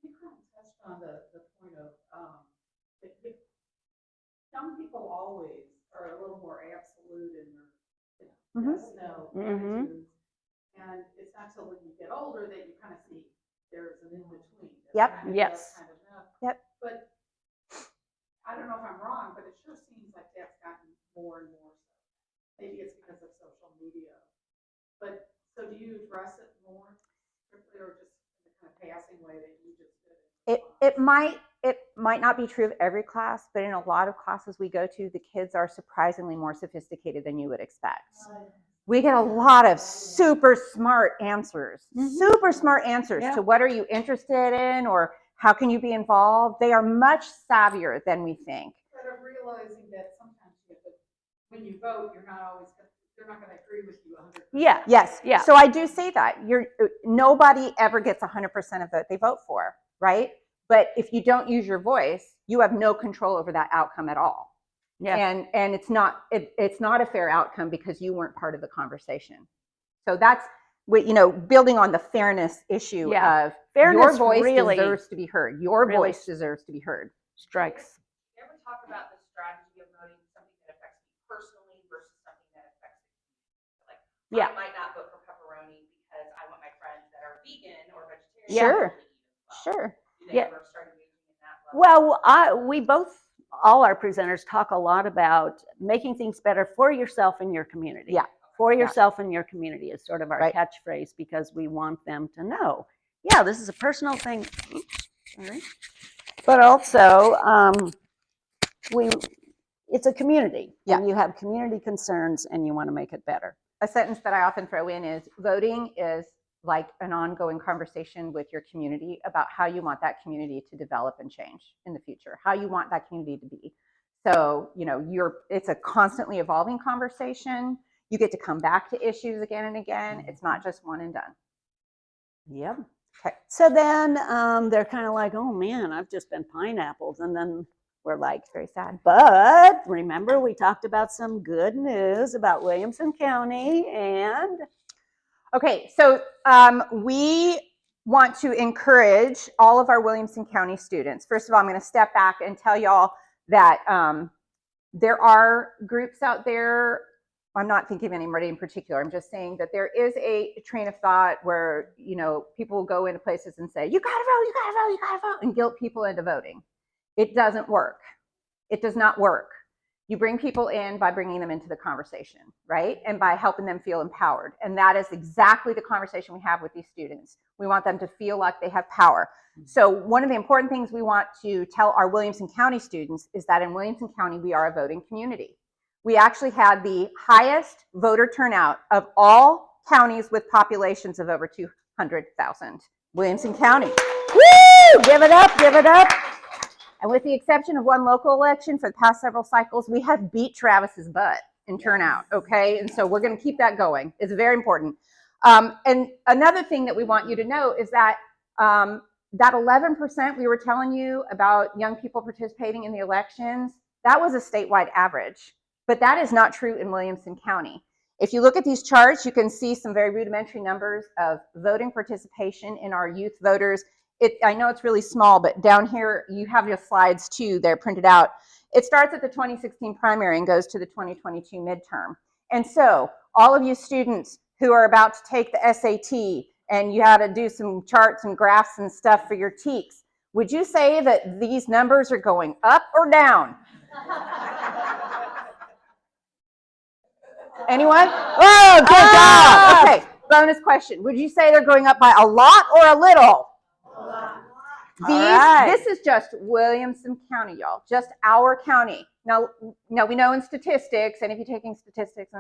You kind of touched on the point of that some people always are a little more absolute in their yes, no attitudes. And it's not till when you get older that you kind of see there's an in between. Yep. Yes. Kind of Yep. But I don't know if I'm wrong, but it sure seems like that's gotten more and more so. Maybe it's because of social media. But so do you address it more strictly, or just in the kind of passing way that you just did it? It might not be true of every class, but in a lot of classes we go to, the kids are surprisingly more sophisticated than you would expect. We get a lot of super smart answers, to what are you interested in, or how can you be involved? They are much savvier than we think. But I'm realizing that sometimes when you vote, they're not going to agree with you 100%. Yeah. Yes. Yeah. So I do see that. Nobody ever gets 100% of what they vote for, right? But if you don't use your voice, you have no control over that outcome at all. Yeah. And it's not a fair outcome because you weren't part of the conversation. So that's what, building on the fairness issue of Fairness your voice really deserves to be heard. Your really voice deserves to be heard. strikes. You ever talk about the Yeah. I might not vote for pepperoni because I want my friends that are vegan or vegetarian Sure. to eat as well. Sure. Do they Yeah. ever start engaging in that level? Well, we both, all our presenters talk a lot about making things better for yourself and your community. Yeah. For yourself and your community is sort of our Right. catchphrase, because we want them to know, yeah, this is a personal thing. Oops, sorry. But also, it's a community, Yeah. and you have community concerns, and you want to make it better. A sentence that I often throw in is voting is like an ongoing conversation with your community about how you want that community to develop and change in the future, how you want that community to be. So, it's a constantly evolving conversation. You get to come back to issues again and again. It's not just one and done. Yep. Okay. So then they're kind of like, oh man, I've just been pineapples. And then we're like, Very sad. but remember, we talked about some good news about Williamson County, and Okay, so we want to encourage all of our Williamson County students. First of all, I'm going to step back and tell y'all that there are groups out there. I'm not thinking of anybody in particular. I'm just saying that there is a train of thought where, people will go into places and say, you got to vote, you got to vote, you got to vote, and guilt people into voting. It doesn't work. It does not work. You bring people in by bringing them into the conversation, right? And by helping them feel empowered. And that is exactly the conversation we have with these students. We want them to feel like they have power. So one of the important things we want to tell our Williamson County students is that in Williamson County, we are a voting community. We actually had the highest voter turnout of all counties with populations of over 200,000. Williamson County. Woo! Give it up, give it up. And with the exception of one local election for the past several cycles, we have beat Travis's butt in turnout, okay? And so we're going to keep that going. It's very important. And another thing that we want you to know is that that 11% we were telling you about young people participating in the elections, that was a statewide average. But that is not true in Williamson County. If you look at these charts, you can see some very rudimentary numbers of voting participation in our youth voters. I know it's really small, but down here you have your slides too. They're printed out. It starts at the 2016 primary and goes to the 2022 midterm. And so all of you students who are about to take the SAT and you had to do some charts and graphs and stuff for your TEKS, would you say that these numbers are going up or down? Anyone? Oh, good job. Okay, bonus question. Would you say they're going up by a lot or a little? This is just Williamson County, y'all, just our county. Now we know in statistics, and if you're taking statistics,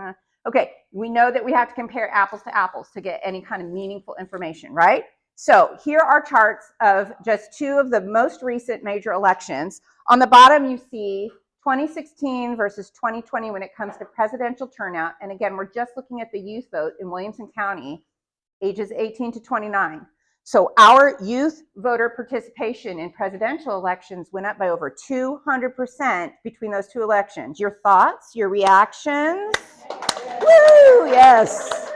okay, we know that we have to compare apples to apples to get any kind of meaningful information, right? So here are charts of just two of the most recent major elections. On the bottom, you see 2016 versus 2020 when it comes to presidential turnout. And again, we're just looking at the youth vote in Williamson County, ages 18 to 29. So our youth voter participation in presidential elections went up by over 200% between those two elections. Your thoughts, your reactions? Woo, yes.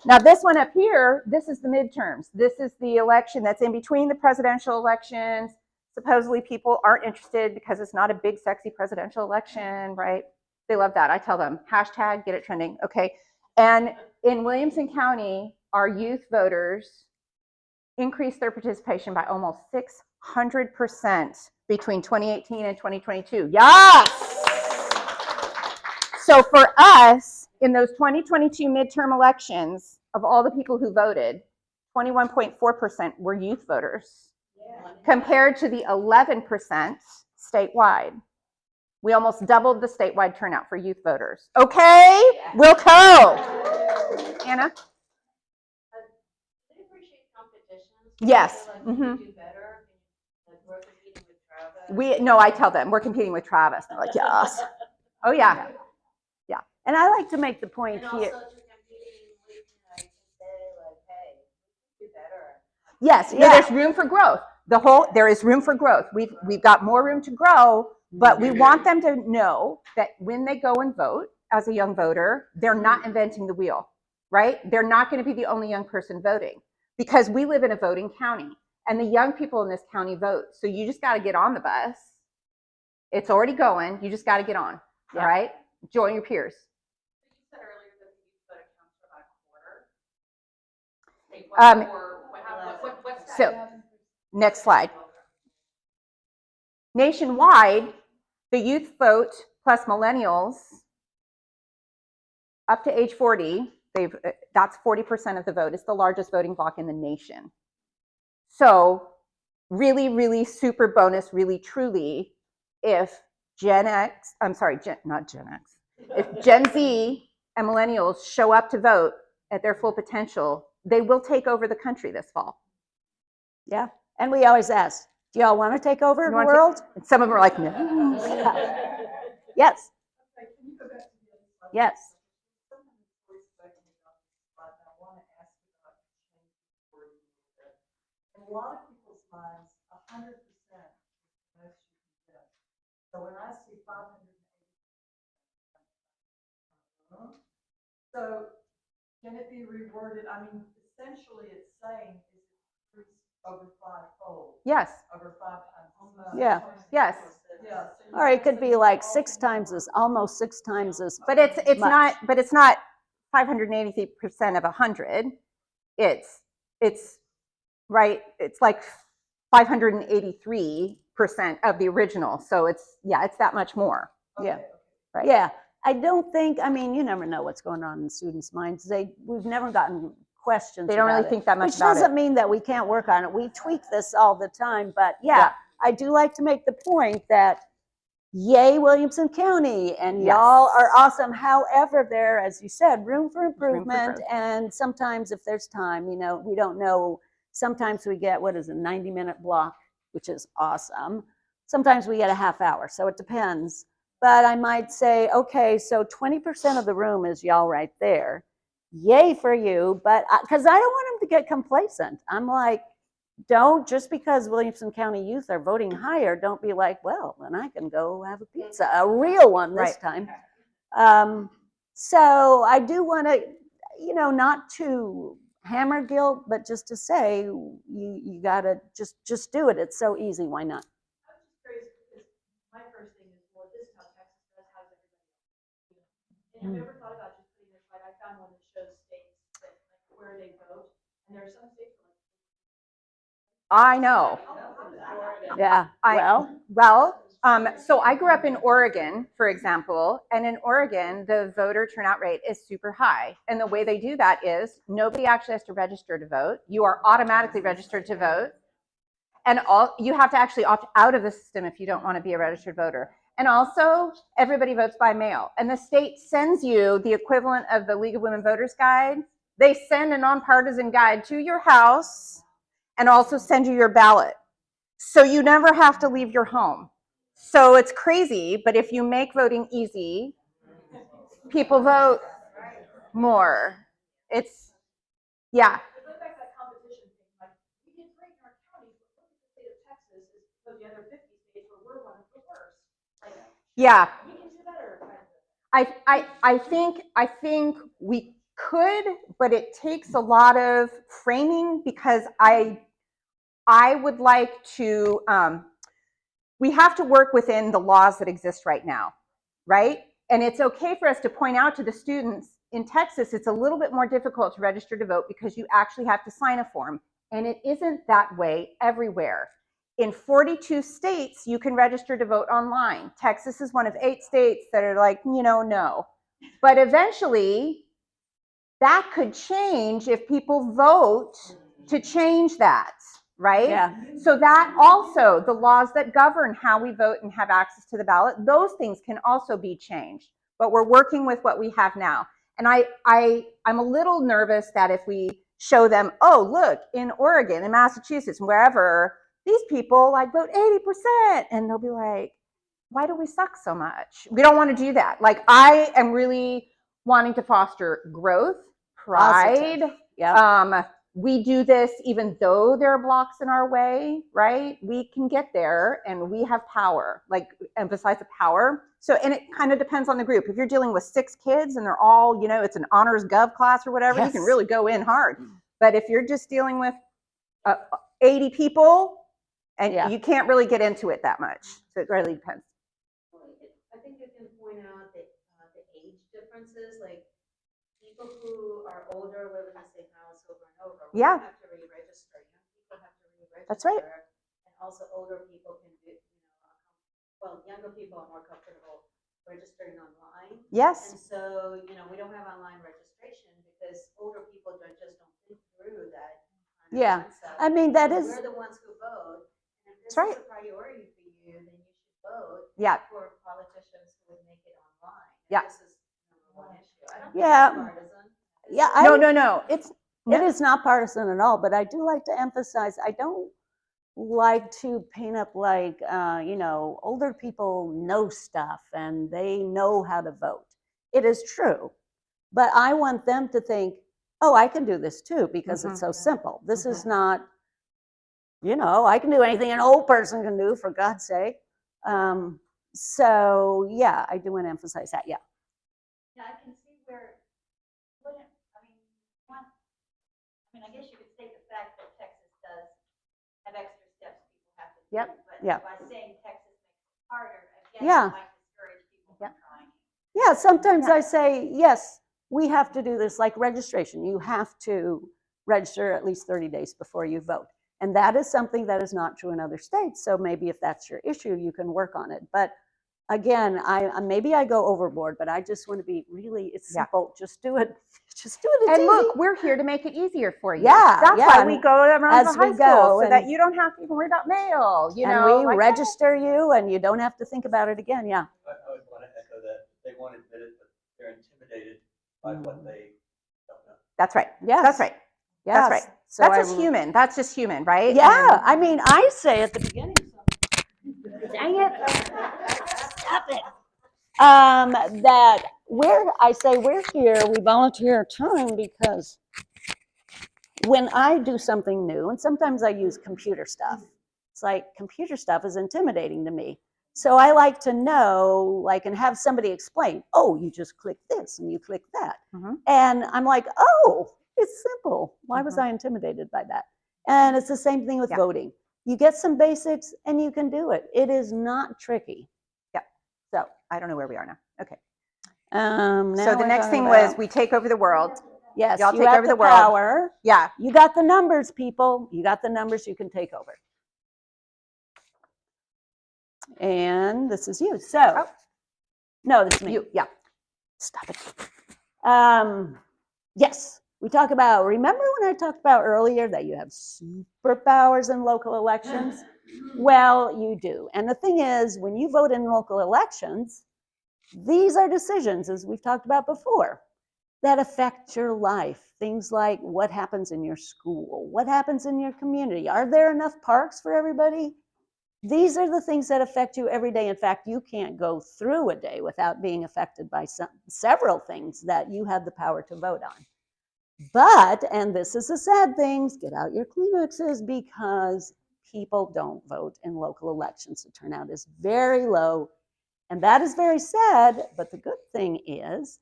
Now this one up here, this is the midterms. This is the election that's in between the presidential elections. Supposedly people aren't interested because it's not a big, sexy presidential election, right? They love that. I tell them, hashtag get it trending, okay? And in Williamson County, our youth voters increased their participation by almost 600% between 2018 and 2022. Yes! So for us, in those 2022 midterm elections, of all the people who voted, 21.4% were youth voters, compared to the 11% statewide. We almost doubled the statewide turnout for youth voters. Okay, Wilco. Anna? Yes. I tell them we're competing with Travis. They're like, yes. Oh yeah. Yeah. And I like to make the point here. Yes. No, there's room for growth. There is room for growth. We've got more room to grow, but we want them to know that when they go and vote as a young voter, they're not inventing the wheel, right? They're not going to be the only young person voting, because we live in a voting county and the young people in this county vote. So you just got to get on the bus. It's already going. You just got to get on, all right? Join your peers. You said earlier that the youth vote accounts for about a Like, Um, what's that? So, next slide. Nationwide, the youth vote plus millennials up to age 40, that's 40% of the vote. It's the largest voting bloc in the nation. So really, really super bonus, really truly, if not Gen X, if Gen Z and millennials show up to vote at their full potential, they will take over the country this fall. Yeah, and we always ask, do y'all want to take over the world? And some of them are like, no. Yes, Okay, can you go back to the other slide? yes. Something that's always spoken about this slide, and I want to ask about changing the wording a little bit. In a lot of people's minds, 100% is the most you can get. So when I see 580, so can it be reworded? I mean, essentially it's saying is it increased over fivefold, Yes, over 5 times as much. Yeah. yes. Yeah. So you Or it guys could say be like all 6 times more. as, almost 6 times as But it's much. not 583% of 100. It's right. It's like 583% of the original. So it's that much more. Yeah, Right. yeah. I don't think, I mean, you never know what's going on in students' minds. We've never gotten questions They don't about really it, think that much which about doesn't it. mean that we can't work on it. We tweak this all the time, but yeah, Yeah. I do like to make the point that yay, Williamson County, and Yes. y'all are awesome. However, there, as you said, room for room for improvement. growth. And sometimes if there's time, you know, we don't know. Sometimes we get, what is a 90-minute block, which is awesome. Sometimes we get a half hour, so it depends. But I might say, okay, so 20% of the room is y'all right there. Yay for you, but because I don't want them to get complacent. I'm like, don't, just because Williamson County youth are voting higher, don't be like, well, then I can go have a pizza, a real one this time. So I do want to, you know, not to hammer guilt, but just to say, you got to just do it. It's so easy. Why not? I was just curious because my first thing is, well, this is how Texas does, how's everybody else? And have you ever thought about just putting this, like, I found one that shows states that, like, where they vote, and there are some states where, I know. Yeah. So I grew up in Oregon, for example, and in Oregon, the voter turnout rate is super high. And the way they do that is nobody actually has to register to vote. You are automatically registered to vote. And you have to actually opt out of the system if you don't want to be a registered voter. And also, everybody votes by mail. And the state sends you the equivalent of the League of Women Voters Guide. They send a nonpartisan guide to your house and also send you your ballot. So you never have to leave your home. So it's crazy, but if you make voting easy, people vote more. It's, yeah. But go back to that competition thing, like, we did great in our counties, but look at the state of Texas is because the other 50 states where we're one of the worst. Like, Yeah. we can do better. I think we could, but it takes a lot of framing because I would like to, we have to work within the laws that exist right now, right? And it's okay for us to point out to the students in Texas, it's a little bit more difficult to register to vote because you actually have to sign a form. And it isn't that way everywhere. In 42 states, you can register to vote online. Texas is one of 8 states that are like, you know, no. But eventually, that could change if people vote to change that, right? Yeah. So that also, the laws that govern how we vote and have access to the ballot, those things can also be changed. But we're working with what we have now. And I'm a little nervous that if we show them, oh, look, in Oregon, in Massachusetts, wherever, these people like vote 80%, and they'll be like, why do we suck so much? We don't want to do that. Like, I am really wanting to foster growth, pride. Yeah. We do this even though there are blocks in our way, right? We can get there and we have power, like emphasize the power. So, and it kind of depends on the group. If you're dealing with 6 kids and they're all, you know, it's an honors gov class or whatever, you can really go in hard. But if you're just dealing with 80 people, and you can't really get into it that much. So it really depends. I think you can point out that the age differences, like people who are older, live in the same house over and over, we Yeah. don't have to re-register. Young people have to re-register. That's right. And also older people can do, well, younger people are more comfortable registering online. Yes. And so, we don't have online registration because older people just don't think through that kind of Yeah. concept. I mean, that And is, we're the ones who vote. And if this That's right. is a priority for you, then you should vote Yeah. for politicians who would make it online. Yeah. This is number one issue. I don't Yeah. think it's partisan. yeah, No. it is not partisan at all, but I do like to emphasize, I don't like to paint up like, older people know stuff and they know how to vote. It is true, but I want them to think, oh, I can do this too, because it's so simple. This is not, I can do anything an old person can do, for God's sake. So yeah, I do want to emphasize that, yeah. Yeah, I can see where, I guess you could state the fact that Texas does have extra steps people have to do. Yep. But Yep. by saying Texas makes it harder, again, Yeah. it might discourage people from trying. Yeah, sometimes I say, yes, we have to do this, like registration. You have to register at least 30 days before you vote. And that is something that is not true in other states. So maybe if that's your issue, you can work on it. But again, maybe I go overboard, but I just want to be really, it's Yeah. simple. Just do it. Just do it. It's And easy. look, we're here to make it easier for you. Yeah, That's yeah, why and we go around as the high we school go, so that and- you don't have to even worry about mail. and we like that. register you and you don't have to think about it again. Yeah. I would want to echo that. They won't admit it, but they're intimidated by what they don't know. That's right. Yes. That's right. Yes. That's right. So That's I just human. That's just human, right? Yeah, I mean, I say at the beginning, dang it, stop it. That we're here, we volunteer time because when I do something new, and sometimes I use computer stuff, it's like computer stuff is intimidating to me. So I like to know, and have somebody explain, oh, you just click this and you click that. Mhm. And I'm like, oh, it's simple. Why was I intimidated by that? And it's the same thing with voting. You get some basics and you can do it. It is not tricky. Yep. So I don't know where we are now. Okay. Now So the we're next talking thing was about- we take over the world. yes, y'all you take have over the the world. power. Yeah. You got the numbers, people. You got the numbers, you can take over. And this is you. So, no, this is me. You. Yeah. Stop it. Yes, we talk about, remember when I talked about earlier that you have superpowers in local elections? Well, you do. And the thing is, when you vote in local elections, these are decisions, as we've talked about before, that affect your life. Things like what happens in your school, what happens in your community. Are there enough parks for everybody? These are the things that affect you every day. In fact, you can't go through a day without being affected by several things that you have the power to vote on. But, and this is the sad thing, get out your Kleenexes, because people don't vote in local elections. The turnout is very low, and that is very sad. But the good thing is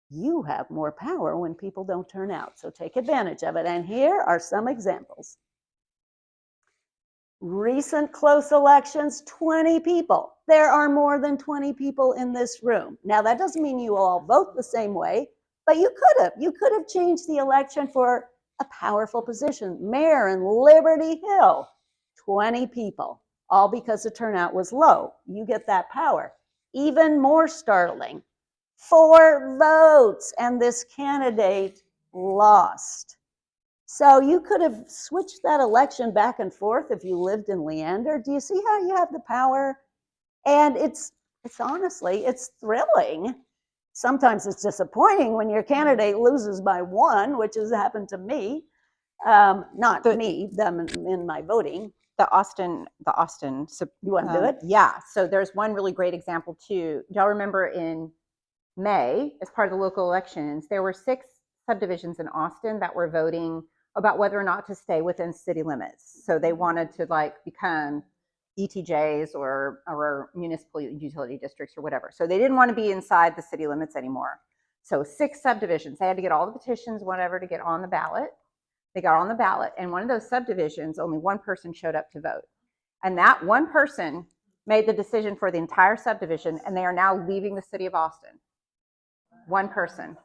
you have more power when people don't turn out. So take advantage of it. And here are some examples. Recent close elections, 20 people. There are more than 20 people in this room. Now, that doesn't mean you all vote the same way, but you could have. You could have changed the election for a powerful position. Mayor in Liberty Hill, 20 people, all because the turnout was low. You get that power. Even more startling, 4 votes, and this candidate lost. So you could have switched that election back and forth if you lived in Leander. Do you see how you have the power? And it's honestly, it's thrilling. Sometimes it's disappointing when your candidate loses by 1, which has happened to me. Not me, them in my voting. The Austin. You want to do it? Yeah. So there's one really great example too. Y'all remember in May, as part of the local elections, there were 6 subdivisions in Austin that were voting about whether or not to stay within city limits. So they wanted to become ETJs or municipal utility districts or whatever. So they didn't want to be inside the city limits anymore. So 6 subdivisions, they had to get all the petitions, whatever, to get on the ballot. They got on the ballot, and one of those subdivisions, only 1 person showed up to vote. And that 1 person made the decision for the entire subdivision, and they are now leaving the city of Austin. 1 person.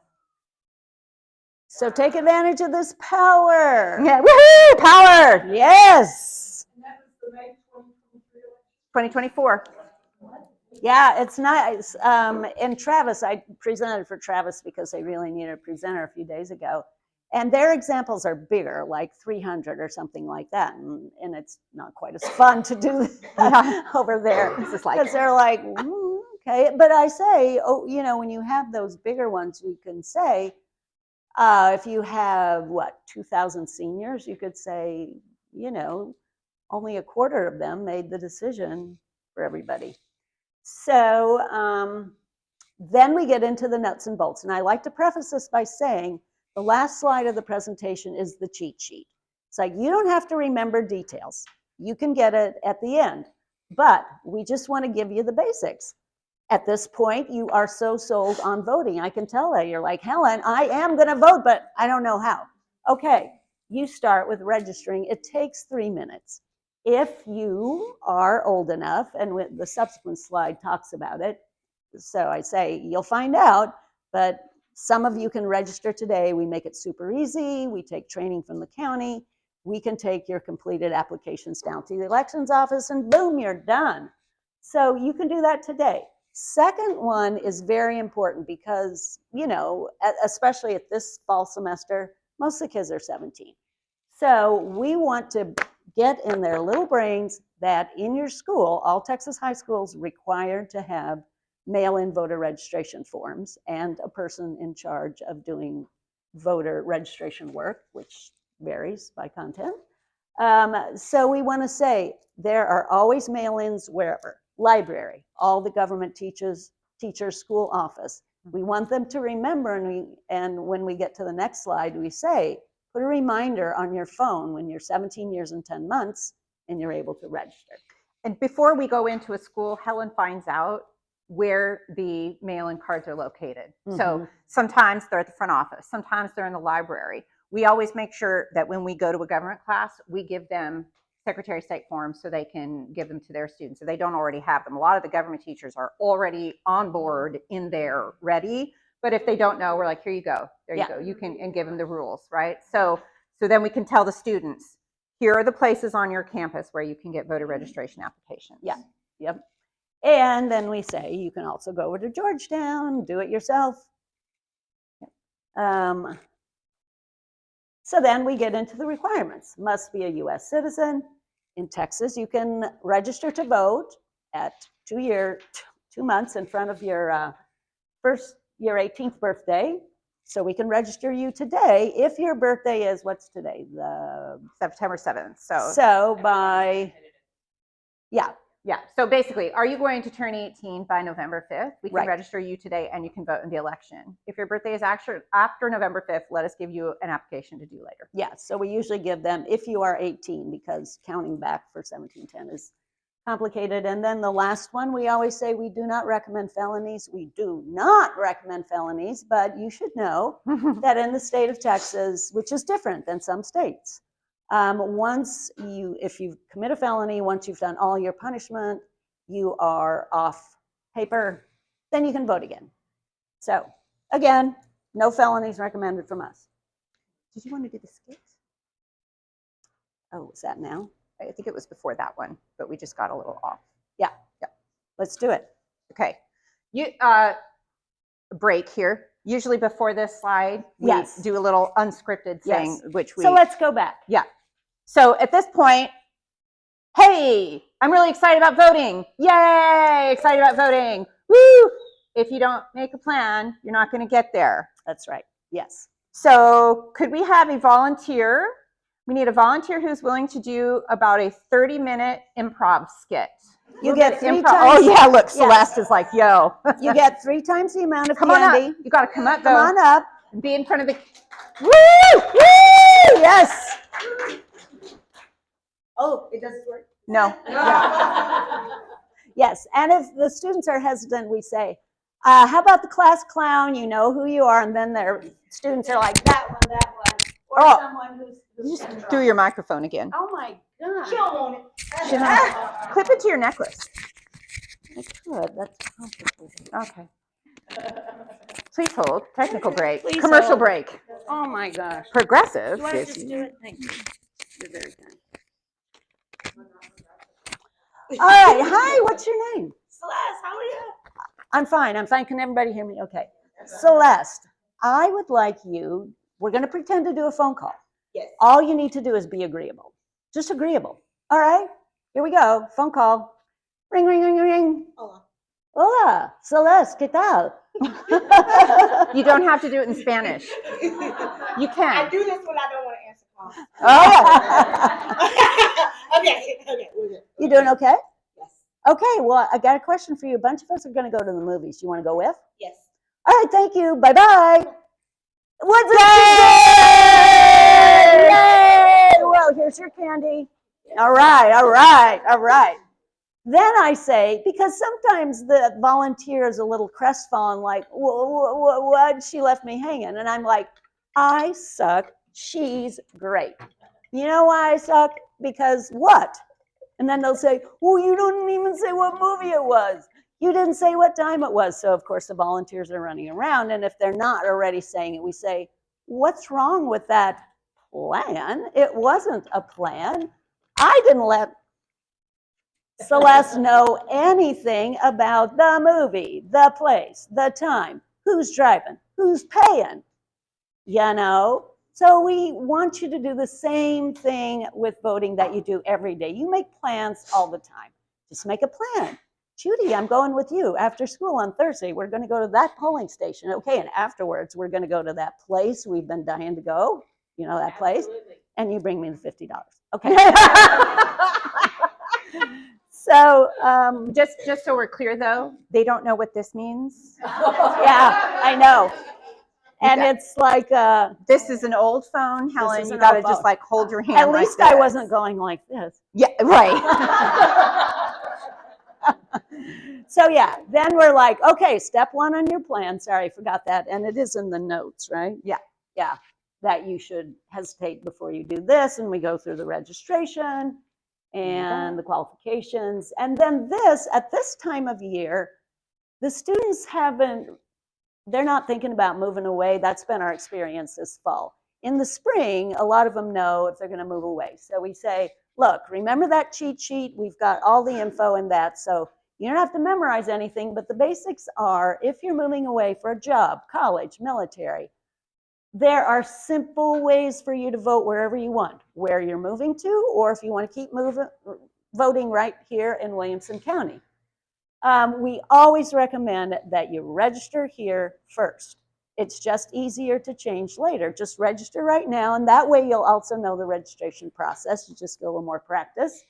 So take advantage of this power. Yeah, woohoo, power. Yes. And that was the May 2023 election. 2024. Yeah, it's nice. In Travis, I presented for Travis because they really needed a presenter a few days ago. And their examples are bigger, like 300 or something like that. And it's not quite as fun to do over there. This is like, Because they're like, okay. But I say, oh, you know, when you have those bigger ones, you can say, if you have, 2,000 seniors, you could say, you know, only a quarter of them made the decision for everybody. So then we get into the nuts and bolts. And I like to preface this by saying the last slide of the presentation is the cheat sheet. It's like you don't have to remember details. You can get it at the end. But we just want to give you the basics. At this point, you are so sold on voting. I can tell that. You're like, Helen, I am going to vote, but I don't know how. Okay, you start with registering. It takes 3 minutes. If you are old enough, and the subsequent slide talks about it, so I say you'll find out, but some of you can register today. We make it super easy. We take training from the county. We can take your completed applications down to the elections office and boom, you're done. So you can do that today. Second one is very important because, you know, especially at this fall semester, most of the kids are 17. So we want to get in their little brains that in your school, all Texas high schools required to have mail-in voter registration forms and a person in charge of doing voter registration work, which varies by content. So we want to say there are always mail-ins wherever. Library, all the government teachers, school office. We want them to remember, and when we get to the next slide, we say, put a reminder on your phone when you're 17 years and 10 months and you're able to register. and before we go into a school, Helen finds out where the mail-in cards are located. So sometimes they're at the front office, sometimes they're in the library. We always make sure that when we go to a government class, we give them Secretary of State forms so they can give them to their students if they don't already have them. A lot of the government teachers are already on board in there ready, but if they don't know, we're like, here you go, there you go, you can, and give them the rules, right? So then we can tell the students, here are the places on your campus where you can get voter registration applications. Yeah, yep. And then we say you can also go over to Georgetown, do it yourself. So then we get into the requirements. Must be a US citizen. In Texas, you can register to vote at 2 months in front of your your 18th birthday. So we can register you today if your birthday is, what's today? The September 7th. So by, yeah. So basically, are you going to turn 18 by November 5th? We can register you today and you can vote in the election. If your birthday is actually after November 5th, let us give you an application to do later. Yeah, so we usually give them if you are 18 because counting back for 1710 is complicated. And then the last one, we always say we do not recommend felonies. We do not recommend felonies, but you should know that in the state of Texas, which is different than some states, if you commit a felony, once you've done all your punishment, you are off paper, then you can vote again. So again, no felonies recommended from us. Did you want to do the skips? Oh, is that now? I think it was before that one, but we just got a little off. Yeah. Let's do it. Okay. Break here. Usually before this slide, we do a little unscripted thing, which we... So let's go back. Yeah. So at this point, hey, I'm really excited about voting. Yay, excited about voting. Woo! If you don't make a plan, you're not going to get there. That's right. Yes. So could we have a volunteer? We need a volunteer who's willing to do about a 30-minute improv skit. You get 3 times. Oh, yeah, look, Celeste is like, yo. You get 3 times the amount of Come candy. on up. You got to come up, though. Come on up. Be in front of the... Woo! Woo! Yes. Oh, it doesn't work? No. Yes, and if the students are hesitant, we say, how about the class clown? You know who you are. And then their students are like, that one. Or someone who's You just threw your microphone again. Oh, my God. She don't own it. Clip it to your necklace. I could. That's complicated. Okay. Please hold. Technical break. Please Commercial hold. break. Oh, my gosh. Progressive. You want to just do it? Thank you. You're very kind. All right. Hi, what's your name? Celeste, how are you? I'm fine. I'm fine. Can everybody hear me? Okay. Celeste, I would like you, we're going to pretend to do a phone call. Yes. All you need to do is be agreeable. Just agreeable. All right. Here we go. Phone call. Ring, ring, ring, ring. Hola. Hola, Celeste, ¿qué tal? You don't have to do it in Spanish. You I can. do this when I don't want to answer calls. Oh. Okay, we're good. You doing okay? Yes. Okay, well, I got a question for you. A bunch of us are going to go to the movies. You want to go with? Yes. All right, thank you. Bye-bye. What's up? Yay! Well, here's your candy. All right, all right, all right. Then I say, because sometimes the volunteer is a little crestfallen, like, what? She left me hanging. And I'm like, I suck. She's great. You know why I suck? Because what? And then they'll say, well, you didn't even say what movie it was. You didn't say what time it was. So, of course, the volunteers are running around. And if they're not already saying it, we say, what's wrong with that plan? It wasn't a plan. I didn't let Celeste know anything about the movie, the place, the time, who's driving, who's paying, you know? So we want you to do the same thing with voting that you do every day. You make plans all the time. Just make a plan. Judy, I'm going with you after school on Thursday. We're going to go to that polling station. Okay, and afterwards, we're going to go to that place we've been dying to go. You know that place? Absolutely. And you bring me the $50. Okay. So, Just so we're clear, though, they don't know what this means. yeah, I know. And it's like, This is an old phone, Helen. is You an got to old just phone. like hold your hand. at like least I this. wasn't going like this. Yeah, right. So yeah, then we're like, okay, step one on your plan. Sorry, I forgot that. And it is in the notes, right? Yeah. Yeah, that you should hesitate before you do this. And we go through the registration and the qualifications. And then this, at this time of year, the students they're not thinking about moving away. That's been our experience this fall. In the spring, a lot of them know if they're going to move away. So we say, look, remember that cheat sheet? We've got all the info in that. So you don't have to memorize anything, but the basics are if you're moving away for a job, college, military, there are simple ways for you to vote wherever you want, where you're moving to, or if you want to keep voting right here in Williamson County. We always recommend that you register here first. It's just easier to change later. Just register right now, and that way you'll also know the registration process. You just get a little more practice.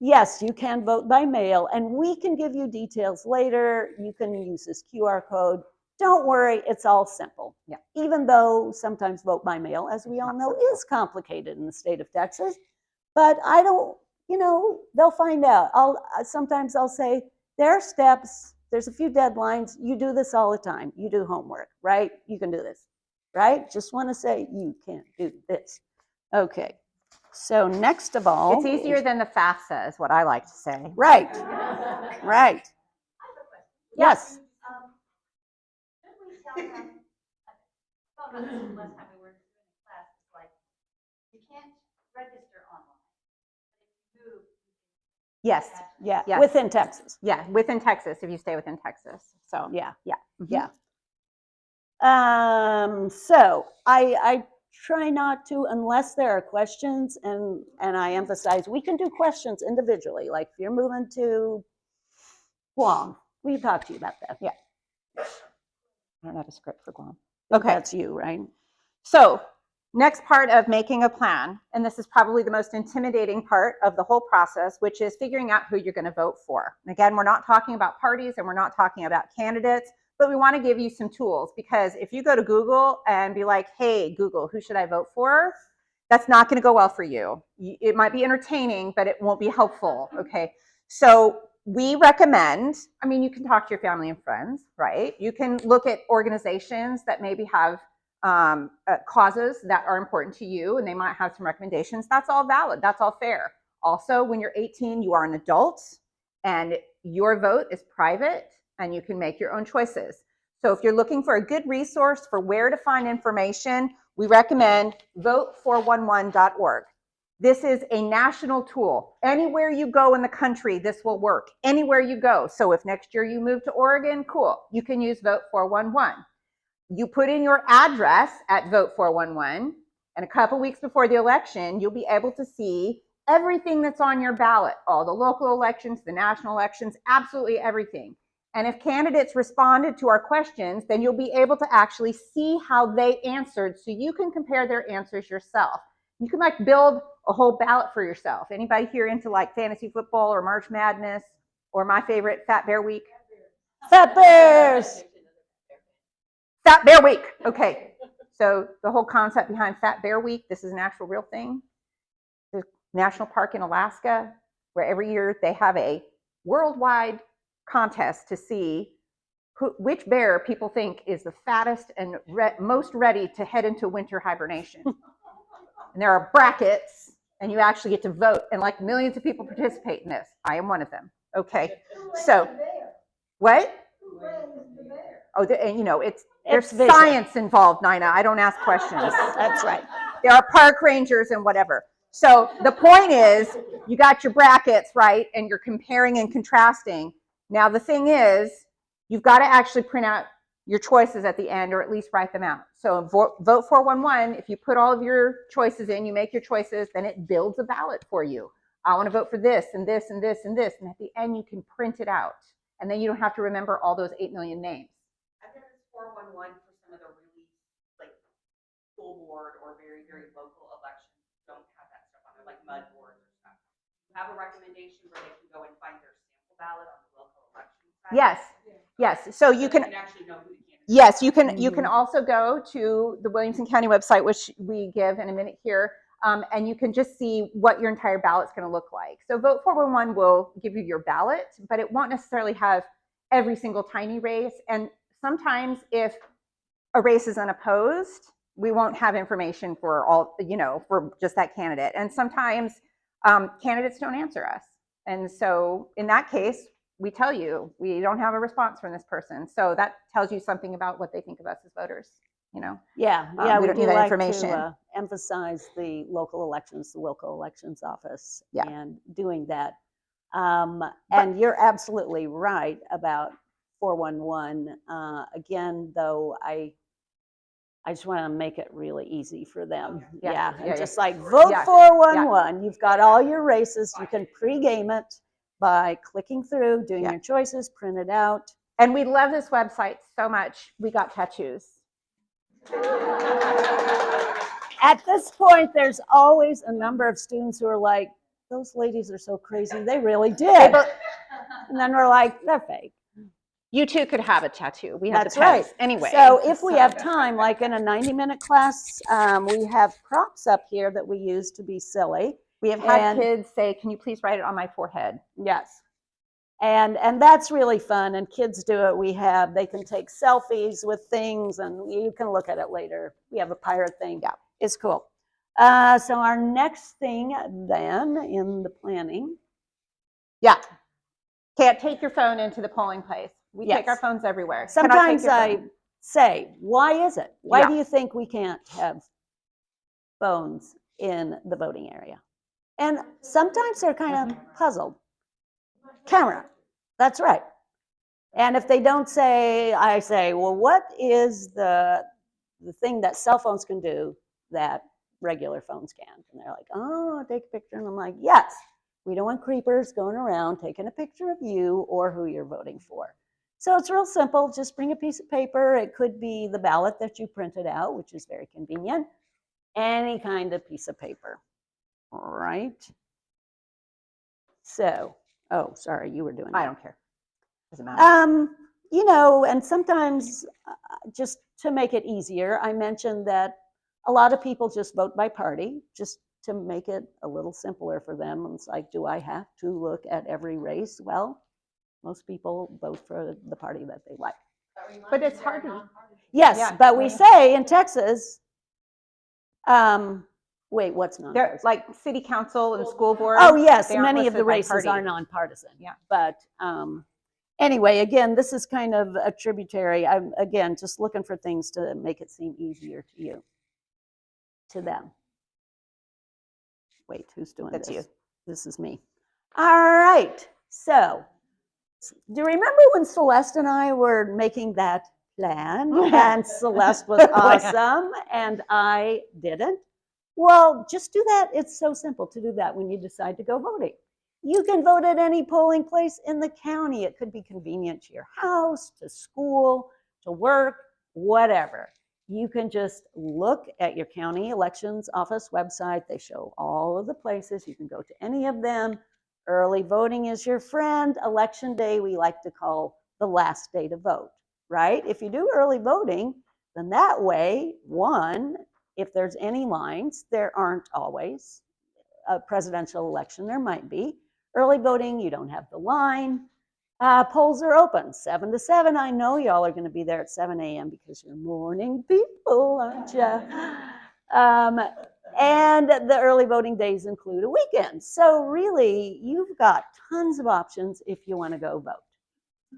Yes, you can vote by mail, and we can give you details later. You can use this QR code. Don't worry, it's all simple. Yeah. Even though sometimes vote by mail, as we all know, is complicated in the state of Texas. But I don't, they'll find out. Sometimes I'll say, there are steps, there's a few deadlines. You do this all the time. You do homework, right? You can do this, right? Just want to say you can do this. Okay. So next of all. It's easier than the FAFSA is what I like to say. Right. Right. Yes. Should we tell them, I thought about this last time we were doing a class, it's like, you can't register online. But if you move, Yes. Yeah. Yes. Within Texas. Yeah, within Texas, if you stay within Texas. So, Yeah. yeah. Yeah. So I try not to, unless there are questions, and I emphasize we can do questions individually. Like if you're moving to Guam, we can talk to you about that. Yeah. I don't have a script for Guam. Okay. That's you, right? So, next part of making a plan, and this is probably the most intimidating part of the whole process, which is figuring out who you're going to vote for. And again, we're not talking about parties and we're not talking about candidates, but we want to give you some tools, because if you go to Google and be like, hey, Google, who should I vote for? That's not going to go well for you. It might be entertaining, but it won't be helpful, okay? So we recommend, you can talk to your family and friends, right? You can look at organizations that maybe have causes that are important to you, and they might have some recommendations. That's all valid. That's all fair. Also, when you're 18, you are an adult, and your vote is private, and you can make your own choices. So if you're looking for a good resource for where to find information, we recommend vote411.org. This is a national tool. Anywhere you go in the country, this will work. Anywhere you go. So if next year you move to Oregon, cool. You can use Vote 411. You put in your address at Vote 411, and a couple weeks before the election, you'll be able to see everything that's on your ballot, all the local elections, the national elections, absolutely everything. And if candidates responded to our questions, then you'll be able to actually see how they answered, so you can compare their answers yourself. You can like build a whole ballot for yourself. Anybody here into like fantasy football or March Madness, or my favorite, Fat Bear Week? Fat Bears. Fat Bear Week. Okay. So the whole concept behind Fat Bear Week, this is an actual real thing. The national park in Alaska, where every year they have a worldwide contest to see which bear people think is the fattest and most ready to head into winter hibernation. And there are brackets, and you actually get to vote, and like millions of people participate in this. I am one of them. Okay. So what? Oh, and you know, there's science involved, Nina. I don't ask questions. That's right. There are park rangers and whatever. So the point is, you got your brackets, right? And you're comparing and contrasting. Now, the thing is, you've got to actually print out your choices at the end, or at least write them out. So Vote 411, if you put all of your choices in, you make your choices, then it builds a ballot for you. I want to vote for this and this and this and this. And at the end, you can print it out. And then you don't have to remember all those 8 million names. I've noticed 411 for some of the really like school board or very, very local elections don't have that stuff on there, like mud boards or stuff. You have a recommendation where they can go and find their sample ballot on the local election site. Yes. Yes. So you can actually know who the candidate is. Yes, you can also go to the Williamson County website, which we give in a minute here, and you can just see what your entire ballot's going to look like. So Vote 411 will give you your ballot, but it won't necessarily have every single tiny race. And sometimes if a race is unopposed, we won't have information for all, for just that candidate. And sometimes candidates don't answer us. And so in that case, we tell you, we don't have a response from this person. So that tells you something about what they think of us as voters, Yeah, we don't do need that like information. to emphasize the local elections, the Wilco Elections Office, Yeah. and doing that. And you're absolutely right about 411. Again, though, I just want to make it really easy for them. Just like vote 411. You've got all your races. You can pregame it by clicking through, doing your choices, print it out. And we love this website so much. We got tattoos. At this point, there's always a number of students who are like, those ladies are so crazy. They really did. And then we're like, they're fake. You too could have a tattoo. We have That's the pens. right. Anyway. So if we have time, like in a 90-minute class, we have props up here that we use to be silly. We have had kids say, can you please write it on my forehead? Yes. And that's really fun, and kids do it. They can take selfies with things, and you can look at it later. We have a pirate thing. Yeah, it's cool. So our next thing then in the planning. Yeah. Can't take your phone into the polling place. We take our phones everywhere. Sometimes I say, why is it? Why do you think we can't have phones in the voting area? And sometimes they're kind of puzzled. Camera. That's right. And if they don't say, I say, well, what is the thing that cell phones can do that regular phones can't? And they're like, oh, take a picture. And I'm like, yes, we don't want creepers going around taking a picture of you or who you're voting for. So it's real simple. Just bring a piece of paper. It could be the ballot that you printed out, which is very convenient. Any kind of piece of paper. All right. So, oh, sorry, you were doing that. I don't care. Doesn't matter. And sometimes just to make it easier, I mentioned that a lot of people just vote by party, just to make it a little simpler for them. And it's like, do I have to look at every race? Well, most people vote for the party that they like. But it's hard to. Yes, but we say in Texas, wait, what's nonpartisan? Like city council and school board. Oh, yes, they aren't many of the listed by races party. are nonpartisan. Yeah. But Anyway, again, this is kind of a tributary. I'm, again, just looking for things to make it seem easier to you, to them. Wait, who's doing That's this? you. This is me. All right. So, do you remember when Celeste and I were making that plan? And Celeste was awesome, and I didn't. Well, just do that. It's so simple to do that when you decide to go voting. You can vote at any polling place in the county. It could be convenient to your house, to school, to work, whatever. You can just look at your county elections office website. They show all of the places. You can go to any of them. Early voting is your friend. Election day, we like to call the last day to vote, right? If you do early voting, then that way, one, if there's any lines, there aren't always. A presidential election, there might be. Early voting, you don't have the line. Polls are open 7 to 7. I know y'all are going to be there at 7 a.m. because you're morning people, aren't you? And the early voting days include a weekend. So really, you've got tons of options if you want to go vote.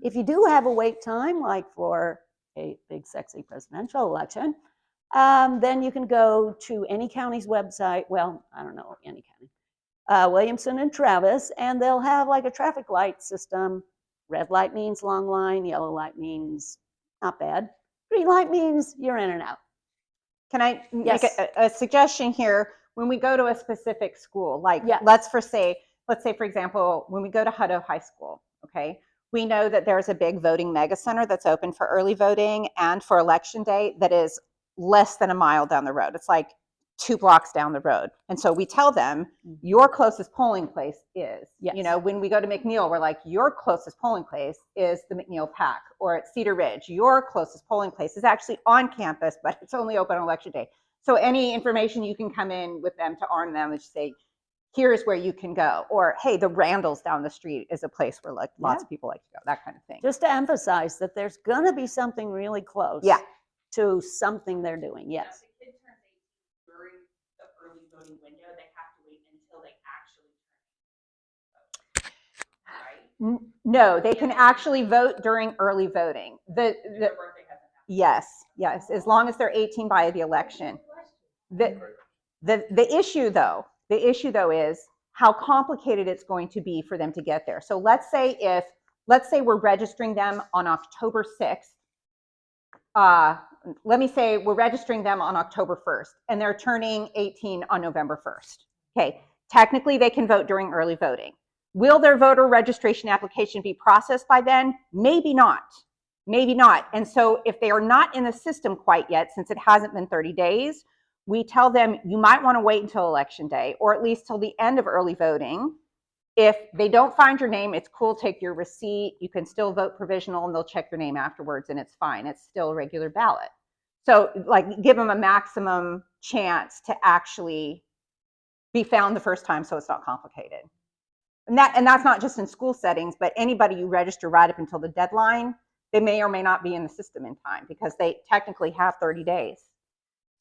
If you do have a wait time, like for a big, sexy presidential election, then you can go to any county's website. Well, I don't know, any county. Williamson and Travis, and they'll have like a traffic light system. Red light means long line, yellow light means not bad. Green light means you're in and out. Can I make Yes. a suggestion here? When we go to a specific school, like Yes. let's say, for example, when we go to Hutto High School, okay, we know that there's a big voting mega center that's open for early voting and for election day that is less than a mile down the road. It's like 2 blocks down the road. And so we tell them your closest polling place is, Yes. you know, when we go to McNeil, we're like, your closest polling place is the McNeil PAC, or at Cedar Ridge, your closest polling place is actually on campus, but it's only open on election day. So any information you can come in with them to arm them and say, here's where you can go. Or, hey, the Randalls down the street is a place where like lots of people like to go, that kind of thing. Just to emphasize that there's going to be something really close Yeah. to something they're doing. Now, Yes. if the kid turns 18 during the early voting window, they have to wait until they actually turn 18, right? No, they can actually vote during early voting. Their birthday hasn't happened. Yes, as long as they're 18 by the election. The issue though is how complicated it's going to be for them to get there. So let's say we're registering them on October 6th. Let me say we're registering them on October 1st and they're turning 18 on November 1st. Okay, technically they can vote during early voting. Will their voter registration application be processed by then? Maybe not. Maybe not. And so if they are not in the system quite yet, since it hasn't been 30 days, we tell them you might want to wait until election day or at least till the end of early voting. If they don't find your name, it's cool, take your receipt. You can still vote provisional and they'll check your name afterwards and it's fine. It's still a regular ballot. So like give them a maximum chance to actually be found the first time so it's not complicated. And that's not just in school settings, but anybody you register right up until the deadline, they may or may not be in the system in time because they technically have 30 days.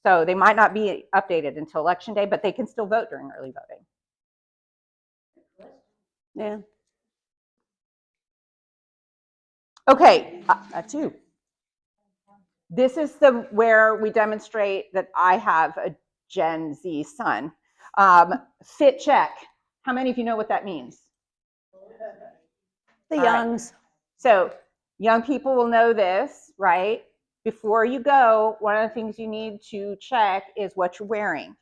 So they might not be updated until election day, but they can still vote during early voting. Yeah. Okay, that's you. This is where we demonstrate that I have a Gen Z son. Fit check. How many of you know what that means? The All right. youngs. So young people will know this, right? Before you go, one of the things you need to check is what you're wearing.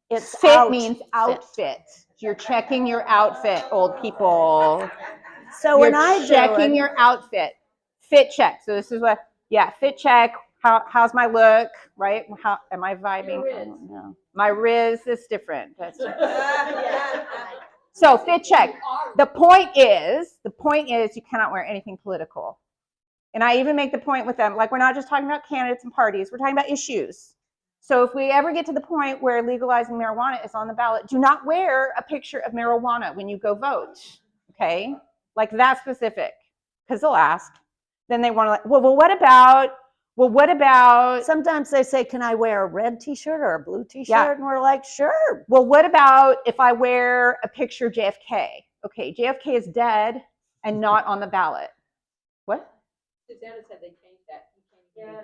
It's Fit means outfit. You're checking your outfit, old people. So when I You're checking your outfit. Fit check. So this is what, fit check. How's my look, right? How am I vibing? I don't know. My Riz is different. That's so fit check. The point is you cannot wear anything political. And I even make the point with them, like we're not just talking about candidates and parties, we're talking about issues. So if we ever get to the point where legalizing marijuana is on the ballot, do not wear a picture of marijuana when you go vote, okay? Like that specific, because they'll ask. Then they want to, well, what about? Sometimes they say, can I wear a red t-shirt or a blue t-shirt? Yeah. And we're like, sure. Well, what about if I wear a picture of JFK? Okay, JFK is dead and not on the ballot. Susanna said they changed that.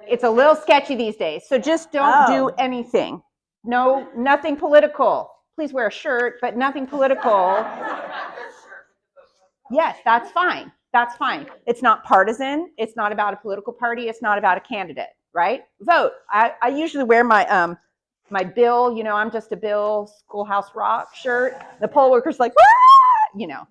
It's a little sketchy these days. So just don't do anything. No, nothing political. Please wear a shirt, but nothing political. Yes, that's fine. That's fine. It's not partisan. It's not about a political party. It's not about a candidate, right? Vote. I usually wear my my Bill, you know, I'm just a Bill Schoolhouse Rock shirt. The poll worker's like, "Wah!" You know.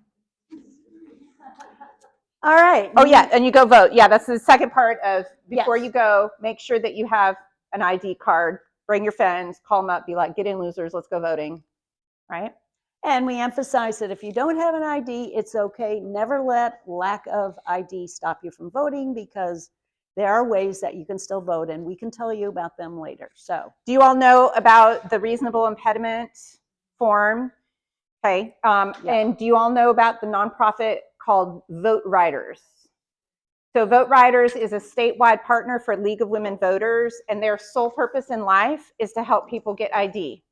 All right. Oh yeah, and you go vote. Yeah, that's the second part of before Yes. you go, make sure that you have an ID card. Bring your friends, call them up, be like, get in losers, let's go voting, right? And we emphasize that if you don't have an ID, it's okay. Never let lack of ID stop you from voting, because there are ways that you can still vote, and we can tell you about them later. So, do you all know about the reasonable impediment form? Okay, and do you all know about the nonprofit called Vote Riders? So Vote Riders is a statewide partner for League of Women Voters, and their sole purpose in life is to help people get ID.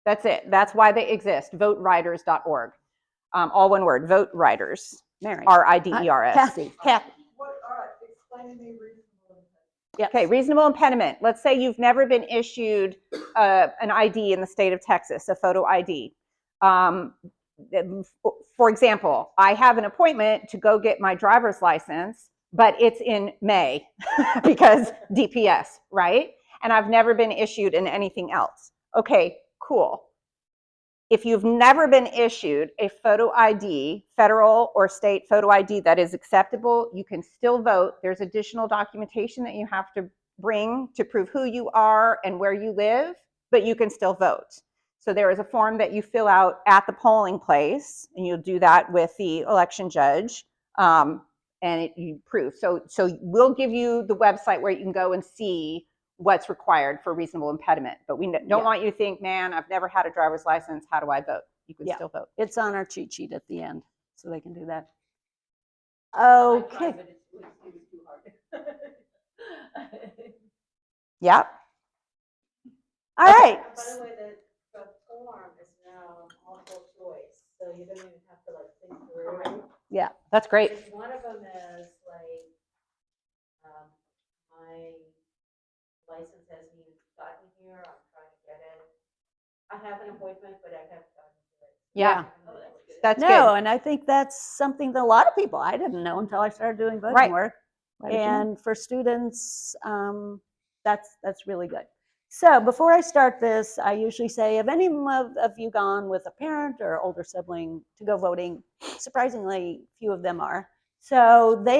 That's it. That's why they exist. VoteRiders.org. All one word. Vote Riders. Mary. RIDERS. Kathy. All right, explain to me reasonable. Yes. Okay, reasonable impediment. Let's say you've never been issued an ID in the state of Texas, a photo ID. For example, I have an appointment to go get my driver's license, but it's in May because DPS, right? And I've never been issued in anything else. Okay, cool. If you've never been issued a photo ID, federal or state photo ID that is acceptable, you can still vote. There's additional documentation that you have to bring to prove who you are and where you live, but you can still vote. So there is a form that you fill out at the polling place, and you'll do that with the election judge, and you prove. So we'll give you the website where you can go and see what's required for reasonable impediment. But we don't want you to think, man, I've never had a driver's license. How do I vote? You can still vote. It's on our cheat sheet at the end, so they can do that. Okay. Yeah. All right. By the way, the form is now multiple choice, so you don't even have to like think through. Yeah. That's great. Because one of them is like, my license hasn't even gotten here, I'm trying to get it. I have an appointment, but I haven't gotten to it. Yeah. Oh, that's good. That's No, good. and I think that's something that a lot of people, I didn't know until I started doing voting Right. work. Why would you know? And for students, that's really good. So before I start this, I usually say, have any of you gone with a parent or older sibling to go voting? Surprisingly, few of them are. So they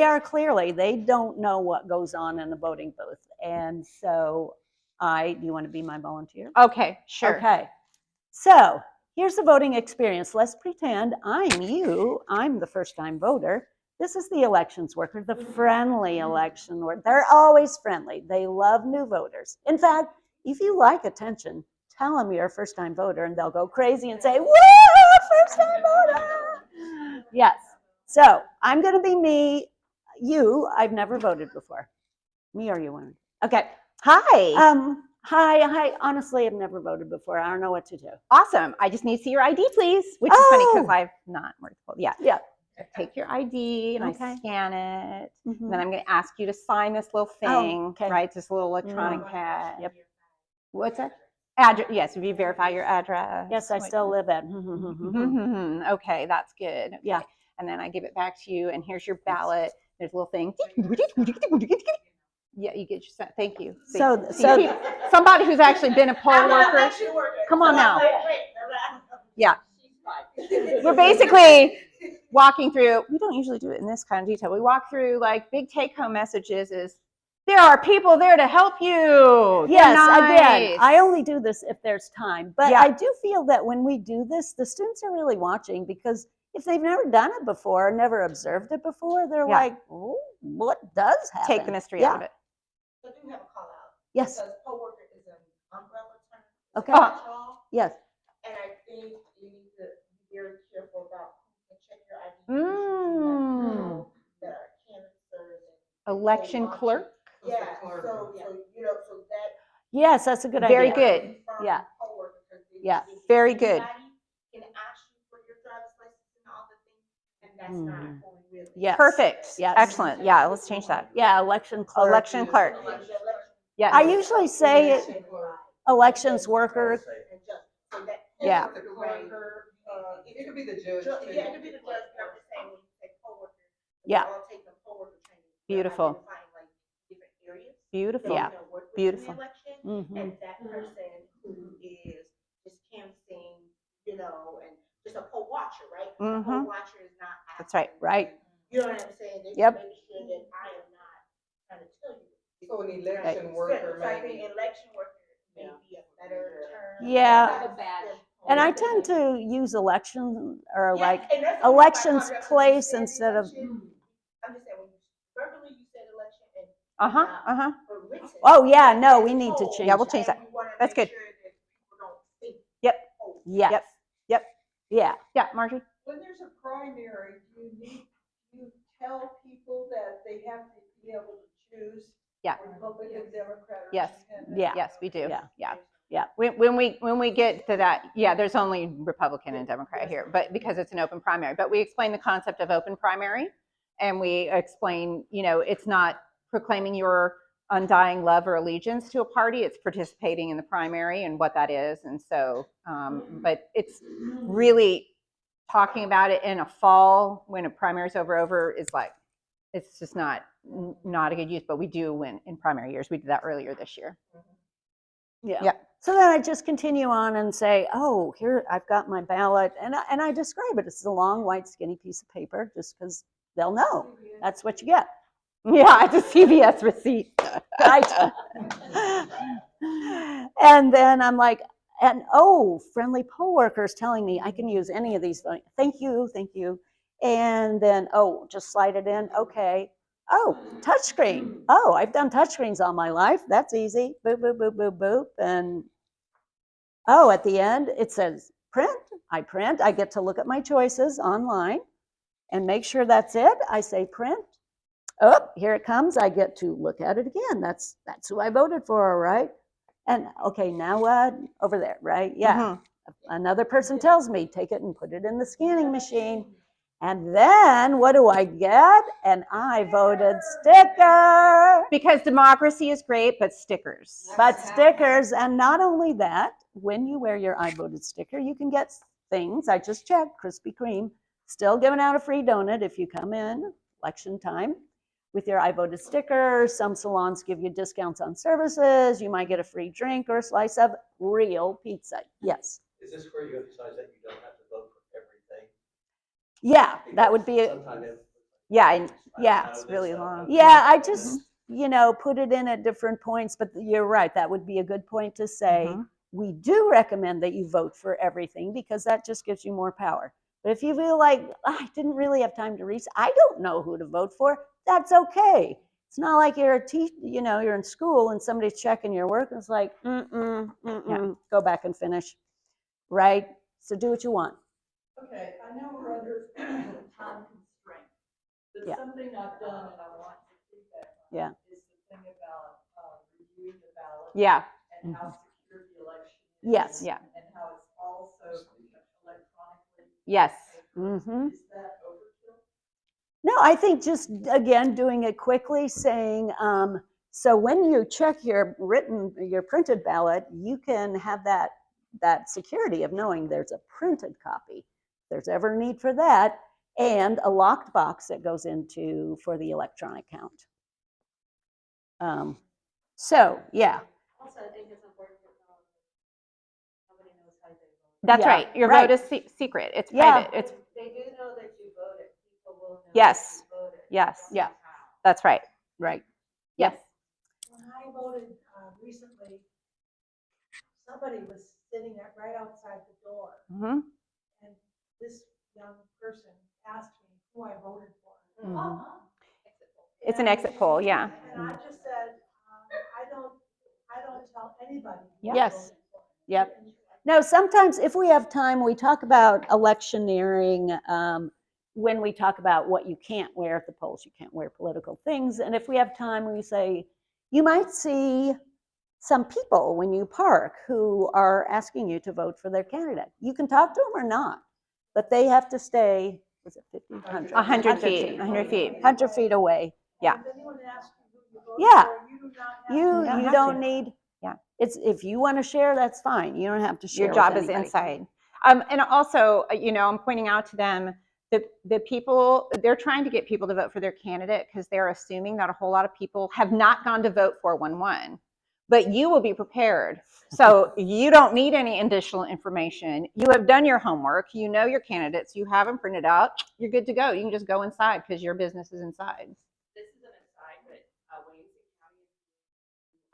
don't know what goes on in the voting booth. And so do you want to be my volunteer? Okay, sure. Okay. So here's the voting experience. Let's pretend I'm you. I'm the first-time voter. This is the elections worker, the friendly election worker. They're always friendly. They love new voters. In fact, if you like attention, tell them you're a first-time voter, and they'll go crazy and say, woo, first-time voter. Yes. So I'm going to be me. You, I've never voted before. Me or you, women. Okay. Hi. Hi. Honestly, I've never voted before. I don't know what to do. Awesome. I just need to see your ID, please. Which is funny because I've not worked. Yeah. Yeah. Take your ID and Okay. I scan it. Mm-hmm. And then I'm going to ask you to sign this little thing, okay. right? This little electronic Mm. pad. Yep. What's that? Address. Yes. If you verify your address. Yes, I still live at. Okay, that's good. Okay. Yeah. And then I give it back to you, and here's your ballot. There's a little thing. Yeah, you get your. Thank you. So Somebody who's actually been a poll worker. Come on now. Yeah. We're basically walking through. We don't usually do it in this kind of detail. We walk through like big take-home messages. Is there are people there to help you. Yes, nice. again, I only do this if there's time. But Yeah. I do feel that when we do this, the students are really watching, because if they've never done it before, never observed it before, they're like, oh, what does happen? Take the mystery out of it. So I do have a call out. Yes. Because poll worker is an umbrella term. Okay. Catch-all, Yes. and I think you need to be very careful about who can check your ID. Mm. That are canvassers and Election clerk. yeah, so you know, so that Yes, that's a good Very idea. good. confirm Yeah. poll worker, because Yeah. Very good. anybody can ask you for your driver's license and all the things, and that's not a polling really. Yes. Perfect. Yes. Excellent. Yeah, let's change that. Yeah, election clerk. Election clerk. Yes. I usually say elections worker. Say, And just, so that. Yeah. The clerk, it could be the judge. Yeah, too. it could be the judge, but I'm just saying, when you say coworker. Yeah. We're all taking a coworker training. Beautiful. Identifying like different areas. Beautiful. Yeah. Work with Beautiful. in the election, Mhm. and that person who is just canvassing, you know, and just a poll watcher, right? A Mhm. poll watcher is not. That's right. Right. You know what I'm saying? They're Yep. making sure that I am not trying to tell you. So an election worker So I think maybe. election worker may be a better term. Yeah. Have a badge. And I tend to use election or Yeah, like and that's the reason why I elections brought it up, when you place said instead of. election, I'm just saying, when you verbally you said election and. Uh-huh. But written. Oh, yeah, like, no, that's we need to poll, change Yeah, we'll that. change that. and you wanna That's make good. sure that people don't think Yep. poll. Yes. Yep. Yep. Yeah. Yeah, Marjorie. When there's a primary, you tell people that they have to be able to choose. Yeah. Republican, Democrat, or Yes. Independent. Yeah. Yes, we do. Yeah. Yeah. Yeah. When we get to that, yeah, there's only Republican and Democrat here, but because it's an open primary. But we explain the concept of open primary, and we explain, it's not proclaiming your undying love or allegiance to a party. It's participating in the primary and what that is. And so, but it's really talking about it in a fall when a primary's over is like, it's just not a good use. But we do win in primary years. We did that earlier this year. Yeah. Yeah. So then I just continue on and say, oh, here I've got my ballot, and I describe it. It's a long, white, skinny piece of paper, just because they'll know that's what you get. Yeah, it's a CVS receipt. Right. And then I'm like, and oh, friendly poll workers telling me I can use any of these. Thank you, thank you. And then, oh, just slide it in. Okay. Oh, touchscreen. Oh, I've done touchscreens all my life. That's easy. Boop, boop, boop, boop, boop. And oh, at the end, it says print. I print. I get to look at my choices online and make sure that's it. I say print. Oh, here it comes. I get to look at it again. That's who I voted for, right? And okay, now what? Over there, right? Yeah. Another person tells me, take it and put it in the scanning machine. And then what do I get? An I voted sticker. Because democracy is great, but stickers. But stickers, and not only that, when you wear your I voted sticker, you can get things. I just checked, Krispy Kreme, still giving out a free donut if you come in election time with your I voted sticker. Some salons give you discounts on services. You might get a free drink or a slice of real pizza. Yes. Is this where you emphasize that you don't have to vote for everything? Yeah, that would be it. Sometimes Yeah, yeah, it's really long. Yeah, I just, put it in at different points, but you're right. That would be a good point to say. We do recommend that you vote for everything because that just gives you more power. But if you feel like, I didn't really have time to research, I don't know who to vote for, that's okay. It's not like you're you're in school and somebody's checking your work and it's like, go back and finish, right? So do what you want. Okay, I know we're under time constraint, but Yeah. something I've done and I want to feedback on Yeah. is the thing about reviewing the ballot. Yeah. And how secure the election is. Yes. Yeah. And how it's also electronically. Yes. Is that overkill? No, I think just, again, doing it quickly, saying, so when you check your printed ballot, you can have that security of knowing there's a printed copy. If there's ever need for that, and a locked box that goes into for the electronic count. So, yeah. Also, I think it's important to know nobody knows how they vote. That's Yeah, right. Your right. vote is secret. It's Yeah. private. It's They do know that you voted, people will know. Yes. that you voted. Yes. They don't Yeah. know how. That's right. Right. Yes. When I voted recently, somebody was sitting right outside the door, and this young person asked me who I voted for. It's an exit poll. Yeah. And I just said, I don't tell anybody. who I Yes. voted for. Yep. No, sometimes if we have time, we talk about electioneering when we talk about what you can't wear at the polls. You can't wear political things. And if we have time, we say, you might see some people when you park who are asking you to vote for their candidate. You can talk to them or not, but they have to stay Was it 50? 100 feet, 100 feet. 100 feet away. Yeah. If anyone asks you who you vote Yeah. for, you do not have You to. don't have don't to. need. Yeah. It's if you want to share, that's fine. You don't have to share. Your job with is anybody. inside. And also, I'm pointing out to them that the people, they're trying to get people to vote for their candidate because they're assuming that a whole lot of people have not gone to vote 411. But you will be prepared. So you don't need any additional information. You have done your homework. You know your candidates. You have them printed out. You're good to go. You can just go inside because your business is inside. This is an aside, but Williamson County,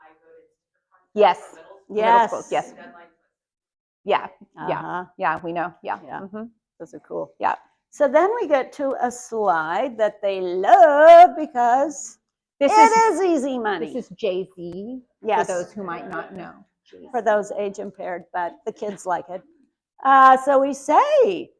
I voted sticker contest Yes. for middle school. Middle Yes. schools, yes. Deadlines. Yeah. Yeah. Uh-huh. Yeah. We know. Yeah. Yeah. Mm-hmm. Those are cool. Yeah. So then we get to a slide that they love because This it is easy money. This is Jay-Z, Yes. for those who might not know. For those age impaired, but the kids like it. So we say,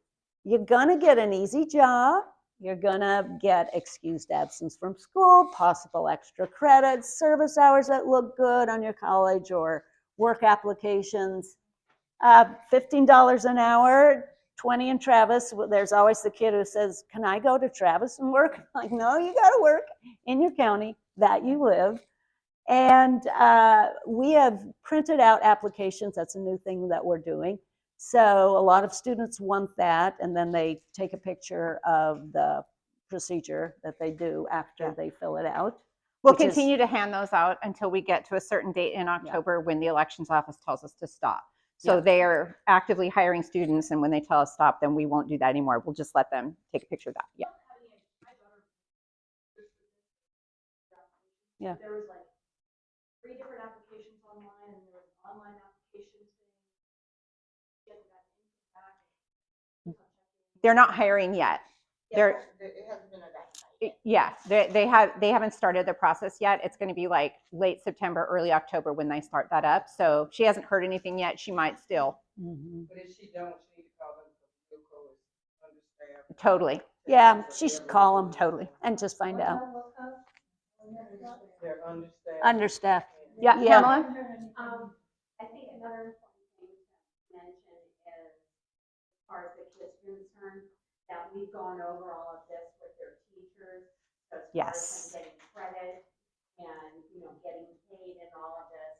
you're gonna get an easy job. You're gonna get excused absence from school, possible extra credits, service hours that look good on your college or work applications. $15 an hour, 20 in Travis. There's always the kid who says, can I go to Travis and work? I'm like, no, you gotta work in your county that you live. And we have printed out applications. That's a new thing that we're doing. So a lot of students want that, and then they take a picture of the procedure that they do after they fill it out. We'll which is- continue to hand those out until we get to a certain date in October when the elections office tells us to stop. So Yeah. they are actively hiring students, and when they tell us stop, then we won't do that anymore. We'll just let them take a picture of that. Yeah. Yeah. There was like 3 different applications online, and there was an online application thing. Get that info back. They're not hiring yet. They're, It hasn't been identified. yeah, they haven't started the process yet. It's going to be like late September, early October when they start that up. So she hasn't heard anything yet. She might still. Mhm. But if she don't, she need to call them because Wilco is understaffed. Totally. Yeah, she should call them Totally. and just find out. They're understaffed. Understaffed. Yeah, Yeah. Pamela? I think another important thing to mention is, as far as the kids are concerned, that we've gone over all of this with their teachers. So as far Yes. as them getting credit and, getting paid and all of this,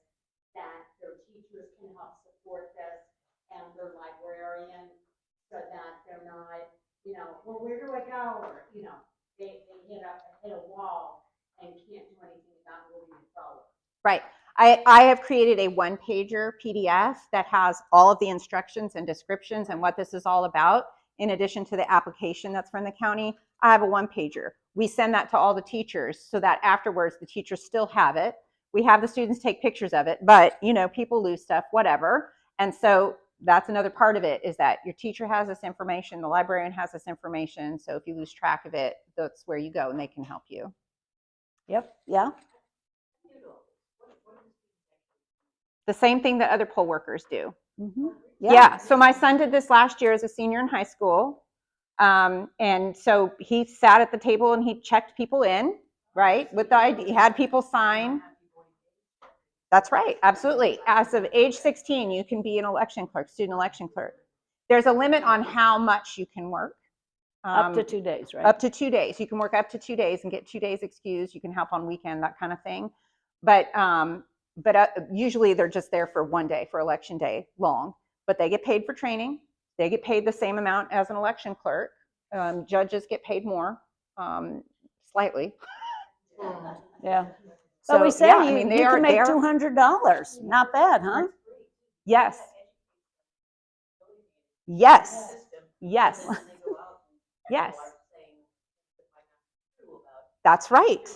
that their teachers can help support this and their librarian, so that they're not, well, where do I go? Or, they hit a wall and can't do anything about moving it forward. Right. I have created a one-pager PDF that has all of the instructions and descriptions and what this is all about. In addition to the application that's from the county, I have a one-pager. We send that to all the teachers so that afterwards the teachers still have it. We have the students take pictures of it, but people lose stuff, whatever. And so that's another part of it, is that your teacher has this information, the librarian has this information. So if you lose track of it, that's where you go and they can help you. Yep. Yeah. The same thing that other poll workers do. Mm-hmm. Yeah. So my son did this last year as a senior in high school. And so he sat at the table and he checked people in, right? With the ID, he had people sign. That's right. Absolutely. As of age 16, you can be an election clerk, student election clerk. There's a limit on how much you can work. Up to 2 days, right? Up to 2 days. You can work up to 2 days and get 2 days excused. You can help on weekend, that kind of thing. But usually they're just there for 1 day, for election day long. But they get paid for training. They get paid the same amount as an election clerk. Judges get paid more, slightly. Yeah. So, But we say yeah, you they can make are, $200. Not bad, huh? yes. Yes. Yes. Yes. That's right.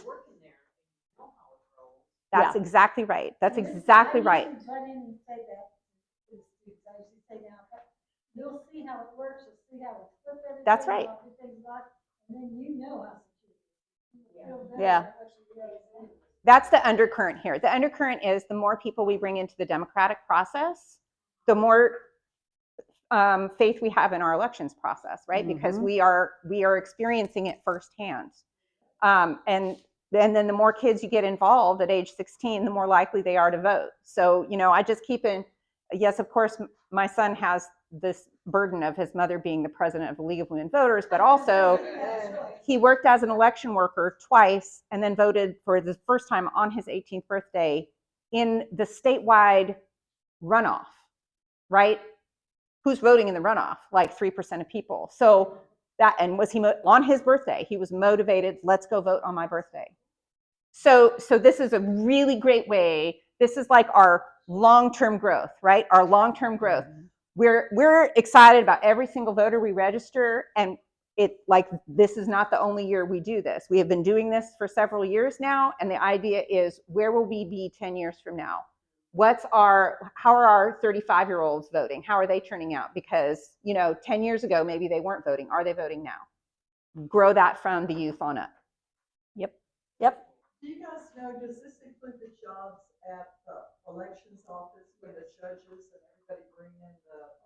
That's exactly right. That's exactly right. Butt in and say that. I used to say now, but you'll see how it works, you'll see how it flip everything. That's right. how everything's locked, and then you know how to feel better Yeah. about what you really think. That's the undercurrent here. The undercurrent is the more people we bring into the democratic process, the more faith we have in our elections process, right? Because we are experiencing it firsthand. And then the more kids you get involved at age 16, the more likely they are to vote. So, I just keep in, yes, of course, my son has this burden of his mother being the president of the League of Women Voters, but also he worked as an election worker twice and then voted for the first time on his 18th birthday in the statewide runoff, right? Who's voting in the runoff? Like 3% of people. So that, and was he on his birthday? He was motivated. Let's go vote on my birthday. So this is a really great way. This is like our long-term growth, right? Our long-term growth. We're excited about every single voter we register, and this is not the only year we do this. We have been doing this for several years now, and the idea is, where will we be 10 years from now? How are our 35-year-olds voting? How are they turning out? Because, 10 years ago, maybe they weren't voting. Are they voting now? Grow that from the youth on up. Yep. Do you guys know, does this include the jobs at the elections office where the judges and everybody bring in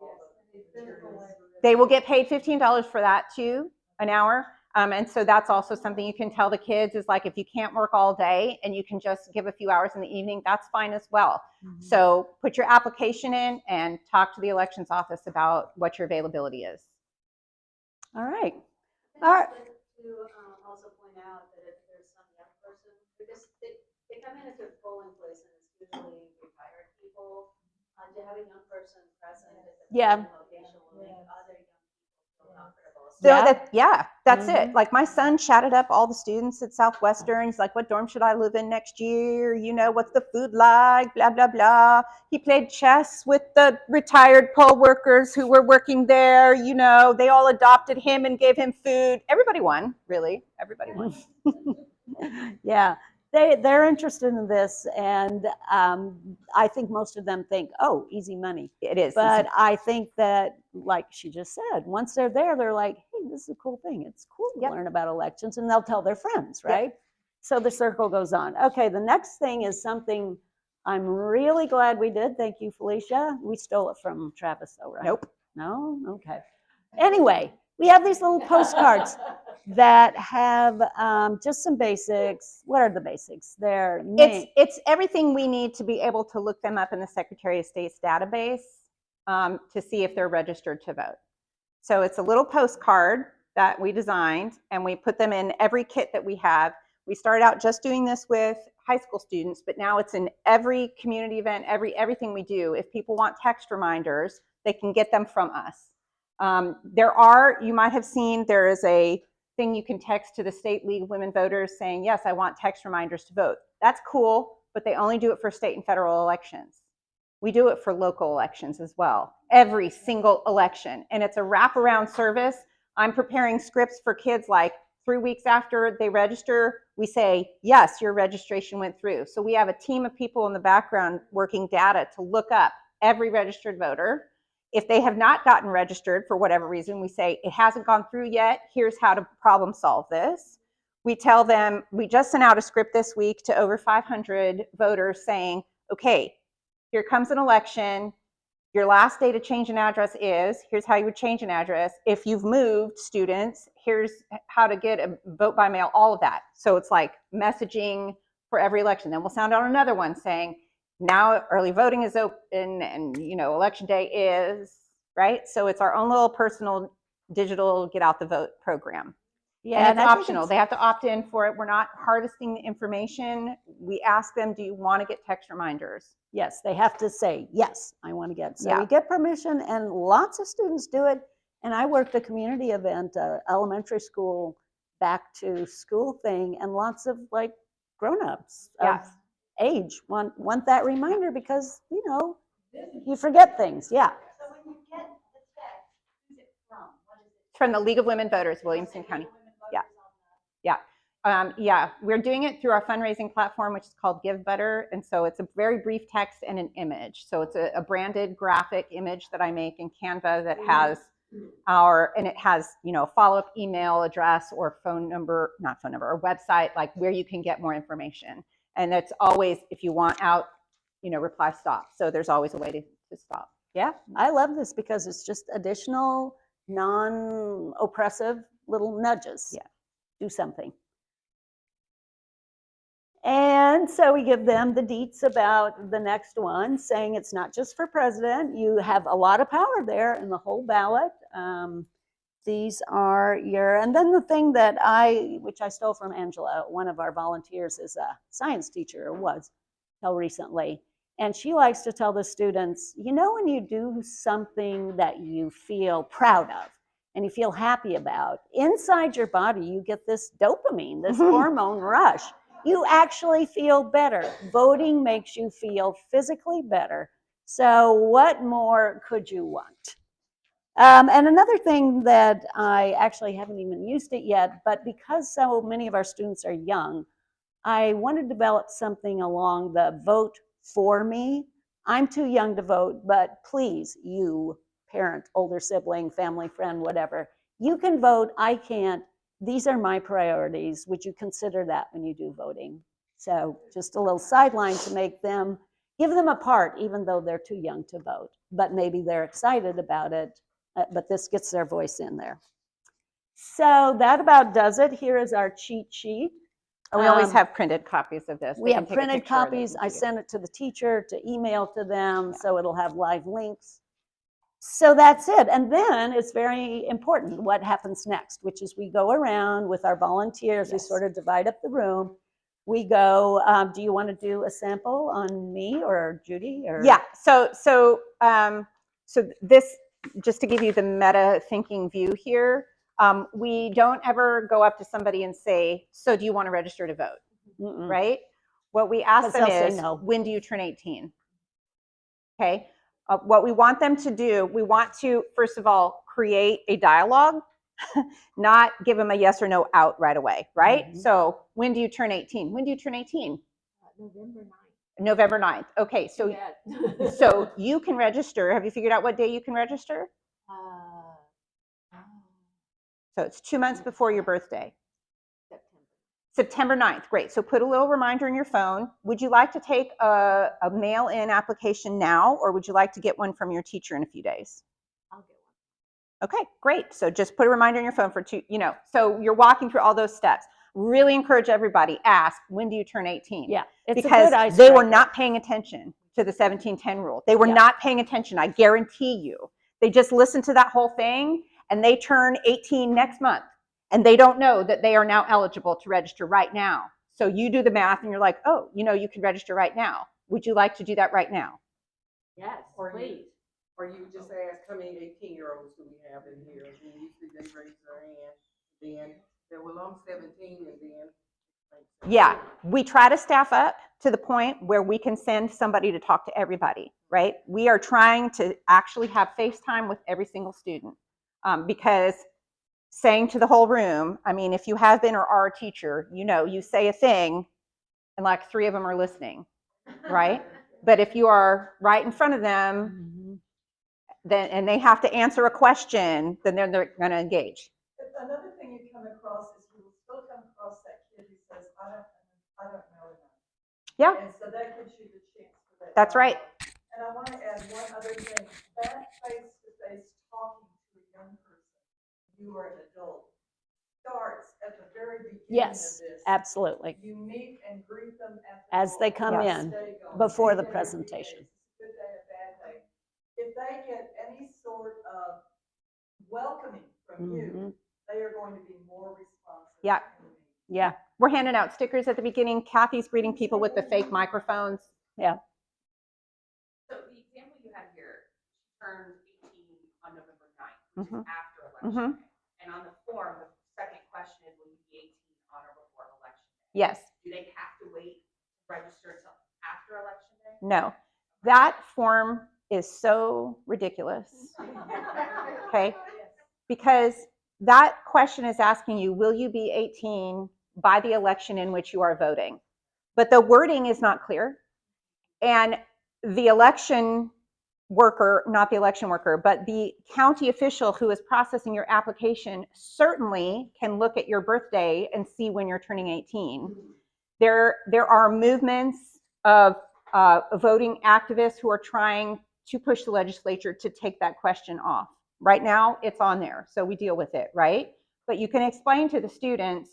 all the materials? They will get paid $15 for that too, an hour. And so that's also something you can tell the kids is like, if you can't work all day and you can just give a few hours in the evening, that's fine as well. So put your application in and talk to the elections office about what your availability is. All right. All right. To also point out that if there's some young person, because they come in at their polling place and it's usually retired people, to have a young person present at the polling location will make other young people feel comfortable. So that's it. Like, my son chatted up all the students at Southwestern. He's like, what dorm should I live in next year? What's the food like? Blah, blah, blah. He played chess with the retired poll workers who were working there. They all adopted him and gave him food. Everybody won, really. Everybody won. Yeah, they're interested in this, and I think most of them think, oh, easy money. It is. But I think that, like she just said, once they're there, they're like, hey, this is a cool thing. It's cool to learn about elections, and they'll tell their friends, right? So the circle goes on. Okay, the next thing is something I'm really glad we did. Thank you, Felicia. We stole it from Travis, though, right? Nope. No? Okay. Anyway, we have these little postcards that have just some basics. What are the basics? It's everything we need to be able to look them up in the Secretary of State's database to see if they're registered to vote. So it's a little postcard that we designed, and we put them in every kit that we have. We started out just doing this with high school students, but now it's in every community event, everything we do. If people want text reminders, they can get them from us. You might have seen, there is a thing you can text to the State League of Women Voters saying, yes, I want text reminders to vote. That's cool, but they only do it for state and federal elections. We do it for local elections as well, every single election. And it's a wraparound service. I'm preparing scripts for kids like 3 weeks after they register. We say, yes, your registration went through. So we have a team of people in the background working data to look up every registered voter. If they have not gotten registered for whatever reason, we say, it hasn't gone through yet. Here's how to problem solve this. We tell them, we just sent out a script this week to over 500 voters saying, okay, here comes an election. Your last day to change an address is, here's how you would change an address. If you've moved, students, here's how to get a vote by mail, all of that. So it's like messaging for every election. Then we'll sound out another one saying, now early voting is open and, election day is, right? So it's our own little personal digital get out the vote program. Yeah, and it's optional. They have to opt in for it. We're not harvesting the information. We ask them, do you want to get text reminders? Yes, they have to say, yes, I want to get. So we get permission, and lots of students do it. And I worked the community event, elementary school back to school thing, and lots of grown-ups of age want that reminder because, you forget things. Yeah. So when you get the text, who's it from? What is it? From the League of Women Voters, Williamson County. We're doing it through our fundraising platform, which is called Give Butter. And so it's a very brief text and an image. So it's a branded graphic image that I make in Canva that has it has, follow-up email address or or website, like where you can get more information. And it's always, if you want out, reply stop. So there's always a way to stop. Yeah, I love this because it's just additional, non-oppressive little nudges. Yeah. Do something. And so we give them the deets about the next one, saying it's not just for president. You have a lot of power there in the whole ballot. These are your, and then the thing that which I stole from Angela, one of our volunteers is a science teacher, or was till recently. And she likes to tell the students, you know, when you do something that you feel proud of and you feel happy about, inside your body, you get this dopamine, this hormone rush. You actually feel better. Voting makes you feel physically better. So what more could you want? And another thing that I actually haven't even used it yet, but because so many of our students are young, I want to develop something along the vote for me. I'm too young to vote, but please, you parent, older sibling, family friend, whatever, you can vote, I can't. These are my priorities. Would you consider that when you do voting? So just a little sideline to make them, give them a part, even though they're too young to vote, but maybe they're excited about it, but this gets their voice in there. So that about does it. Here is our cheat sheet. And we always have printed copies of this. We They can have take a printed picture of it copies. and I see it. send it to the teacher to email to them, so it'll have live links. So that's it. And then it's very important what happens next, which is we go around with our volunteers. We Yes. sort of divide up the room. We go, do you want to do a sample on me or Judy? Or Yeah. So this, just to give you the meta thinking view here, we don't ever go up to somebody and say, so do you want to register to vote? Mm-mm. Right? What we ask 'Cause them they'll say is, no. when do you turn 18? Okay. What we want them to do, we want to, first of all, create a dialogue, not give them a yes or no out right away, right? So when do you turn 18? When do you turn 18? November 9th. November 9th. Okay, so so you can register. Have you figured out what day you can register? So it's 2 months before your birthday. September 9th. Great. So put a little reminder in your phone. Would you like to take a mail-in application now, or would you like to get one from your teacher in a few days? I'll get one. Okay, great. So just put a reminder in your phone for so you're walking through all those steps. Really encourage everybody, ask, when do you turn 18? Yeah, it's because a good they were icebreaker. not paying attention to the 1710 rule. They were Yeah. not paying attention, I guarantee you. They just listened to that whole thing and they turn 18 next month and they don't know that they are now eligible to register right now. So you do the math and you're like, oh, you can register right now. Would you like to do that right now? Yes, Or you- please. Or you just ask how many 18-year-olds do we have in here, and then usually they raise their hand, then, well, I'm 17, and then. Yeah, we try to staff up to the point where we can send somebody to talk to everybody, right? We are trying to actually have FaceTime with every single student because saying to the whole room, I mean, if you have been or are a teacher, you say a thing and like 3 of them are listening, right? But if you are right in front of them, then and they have to answer a question, then they're going to engage. Another thing you come across is you will still come across that kid who says, I don't know enough. Yeah. And so that gives you the chance for that. That's right. And I want to add one other thing. That face-to-face talking to a young person, you are an adult, starts at the very beginning Yes, of this. absolutely. You meet and greet them at the As they door. come Yes. in, Day going, before the day, presentation. Good day, a bad day. If they get any sort of welcoming from you, they are going to be more responsive. Yeah. Yeah. We're handing out stickers at the beginning. Kathy's greeting people with the fake microphones. Yeah. So the example you had here, she turned 18 on November 9th, which is after election day. And on the form, the second question is, will you be 18 on or before election day? Yes. Do they have to wait to register until after election day? No. That form is so ridiculous. Okay? Because that question is asking you, will you be 18 by the election in which you are voting? But the wording is not clear. And the election worker, not the election worker, but the county official who is processing your application certainly can look at your birthday and see when you're turning 18. There are movements of voting activists who are trying to push the legislature to take that question off. Right now, it's on there, so we deal with it, right? But you can explain to the students,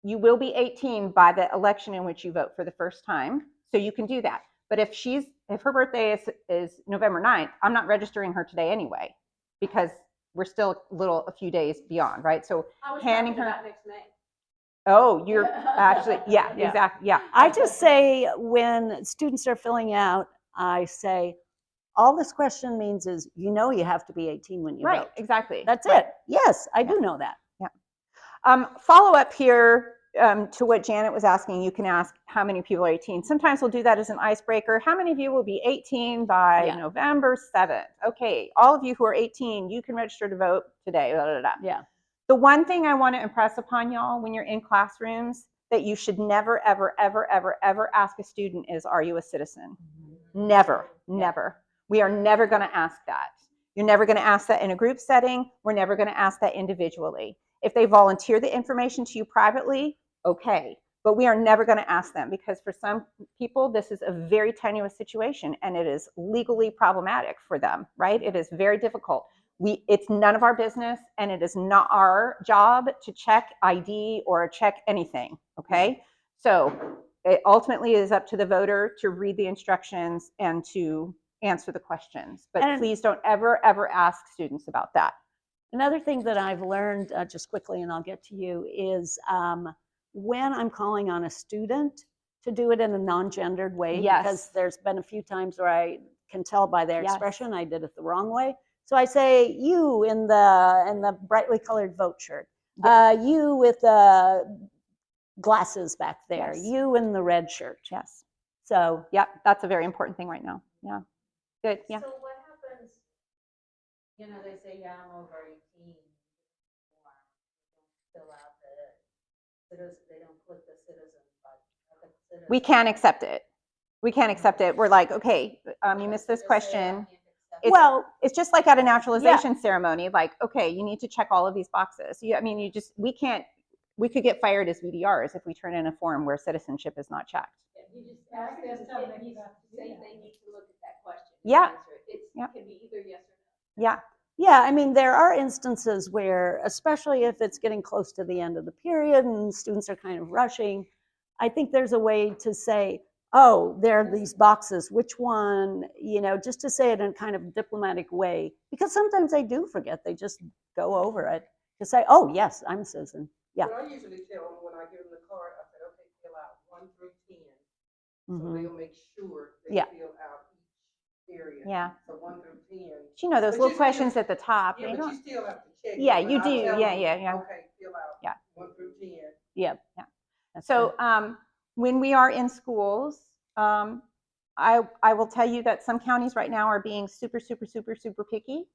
you will be 18 by the election in which you vote for the first time. So you can do that. But if her birthday is November 9th, I'm not registering her today anyway, because we're still a few days beyond, right? So handing her next May. Oh, you're actually, yeah, Yeah. exactly, yeah. I just say when students are filling out, I say, all this question means is, you know, you have to be 18 when you Right, vote. exactly. That's right. it. Yes, I do know that. Follow up here to what Janet was asking. You can ask how many people are 18. Sometimes we'll do that as an icebreaker. How many of you will be 18 by Yeah. November 7th? Okay, all of you who are 18, you can register to vote today. Blah, blah, blah. Yeah. The one thing I want to impress upon y'all when you're in classrooms that you should never, ever, ever, ever, ever ask a student is, are you a citizen? Never, never. We are never going to ask that. You're never going to ask that in a group setting. We're never going to ask that individually. If they volunteer the information to you privately, okay. But we are never going to ask them, because for some people, this is a very tenuous situation and it is legally problematic for them, right? It is very difficult. It's none of our business, and it is not our job to check ID or check anything, okay? So it ultimately is up to the voter to read the instructions and to answer the questions. But please don't ever, ever ask students about that. Another thing that I've learned, just quickly, and I'll get to you, is when I'm calling on a student, to do it in a non-gendered way, Yes. because there's been a few times where I can tell by their Yes. expression I did it the wrong way. So I say, you in the brightly colored vote shirt, you with the glasses back there, Yes. you in the red shirt. Yes. So yeah, that's a very important thing right now. Yeah. Good. Yeah. So what happens, you know, they say, yeah, I'm over 18, fill out the citizen, they don't click the citizen button. We can't accept it. We can't accept it. We're like, okay, you missed this question. It's just like at a naturalization ceremony, like, okay, you need to check all of these boxes. We could get fired as VDRs if we turn in a form where citizenship is not checked. You just ask them, say they need to look at that question. Yeah. It can be either yes or no. Yeah. yeah, I mean, there are instances where, especially if it's getting close to the end of the period and students are kind of rushing, I think there's a way to say, oh, there are these boxes, which one, you know, just to say it in kind of diplomatic way, because sometimes they do forget, they just go over it, to say, oh, yes, I'm a citizen. Yeah. But I usually tell them when I give them the card, I say, okay, fill out 1 through 10. So Mhm. they'll make sure they Yeah. fill out each area. Yeah. So 1 through 10. But you know, those But little you questions still- at the top. Yeah, they but don't- you still have to check. Yeah, it. you But I do. tell Yeah, them, yeah, yeah. Okay, fill out Yeah. 1 through 10. Yeah. Yeah. So when we are in schools, I will tell you that some counties right now are being super, super, super, super picky,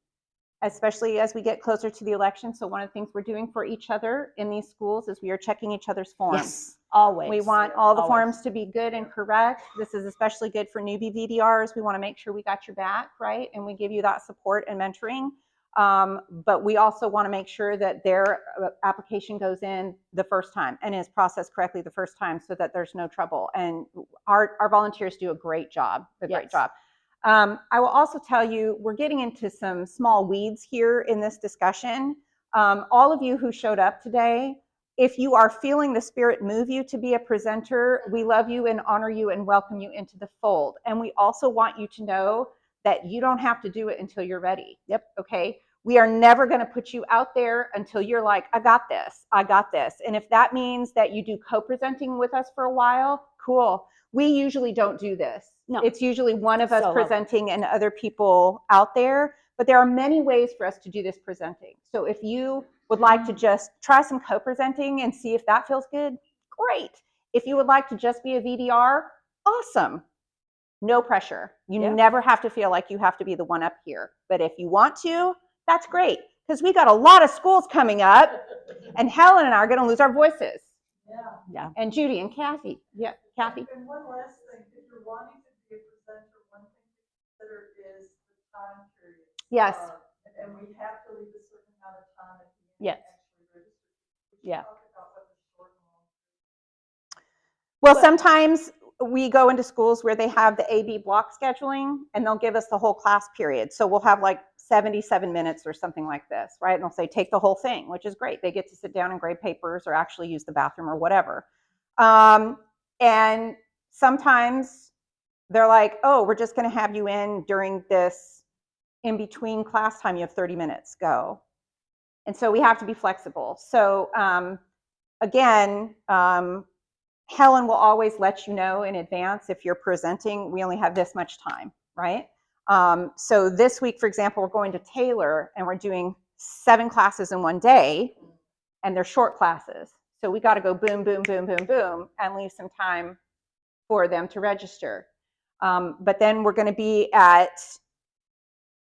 especially as we get closer to the election. So one of the things we're doing for each other in these schools is we are checking each other's forms. Yes, always. We want all the Always. forms to be good and correct. This is especially good for newbie VDRs. We want to make sure we got your back, right? And we give you that support and mentoring. But we also want to make sure that their application goes in the first time and is processed correctly the first time, so that there's no trouble. And our volunteers do a great job, great job. I will also tell you, we're getting into some small weeds here in this discussion. All of you who showed up today, if you are feeling the spirit move you to be a presenter, we love you and honor you and welcome you into the fold. And we also want you to know that you don't have to do it until you're ready. Yep. Okay. We are never going to put you out there until you're like, I got this. I got this. And if that means that you do co-presenting with us for a while, cool. We usually don't do this. No. It's usually one of us Solo. presenting and other people out there. But there are many ways for us to do this presenting. So if you would like to just try some co-presenting and see if that feels good, great. If you would like to just be a VDR, awesome. No pressure. You never have to feel like you have to be the one up here. But if you want to, that's great, because we got a lot of schools coming up, and Helen and I are going to lose our voices. Yeah. And Judy and Kathy. Yeah, Kathy. And one last thing, if you're wanting to be a presenter, one thing to consider is the time period. Yes. And we have to leave a certain amount of time at the end. Yes. To actually register. We should Yeah. talk about what the short and long. Well, sometimes we go into schools where they have the AB block scheduling, and they'll give us the whole class period. So we'll have like 77 minutes or something like this, right? And they'll say, take the whole thing, which is great. They get to sit down and grade papers or actually use the bathroom or whatever. And sometimes they're like, oh, we're just going to have you in during this in between class time. You have 30 minutes, go. And so we have to be flexible. So again, Helen will always let you know in advance if you're presenting, we only have this much time, right? So this week, for example, we're going to Taylor and we're doing 7 classes in one day, and they're short classes. So we got to go boom, boom, boom, boom, boom, and leave some time for them to register. But then we're going to be at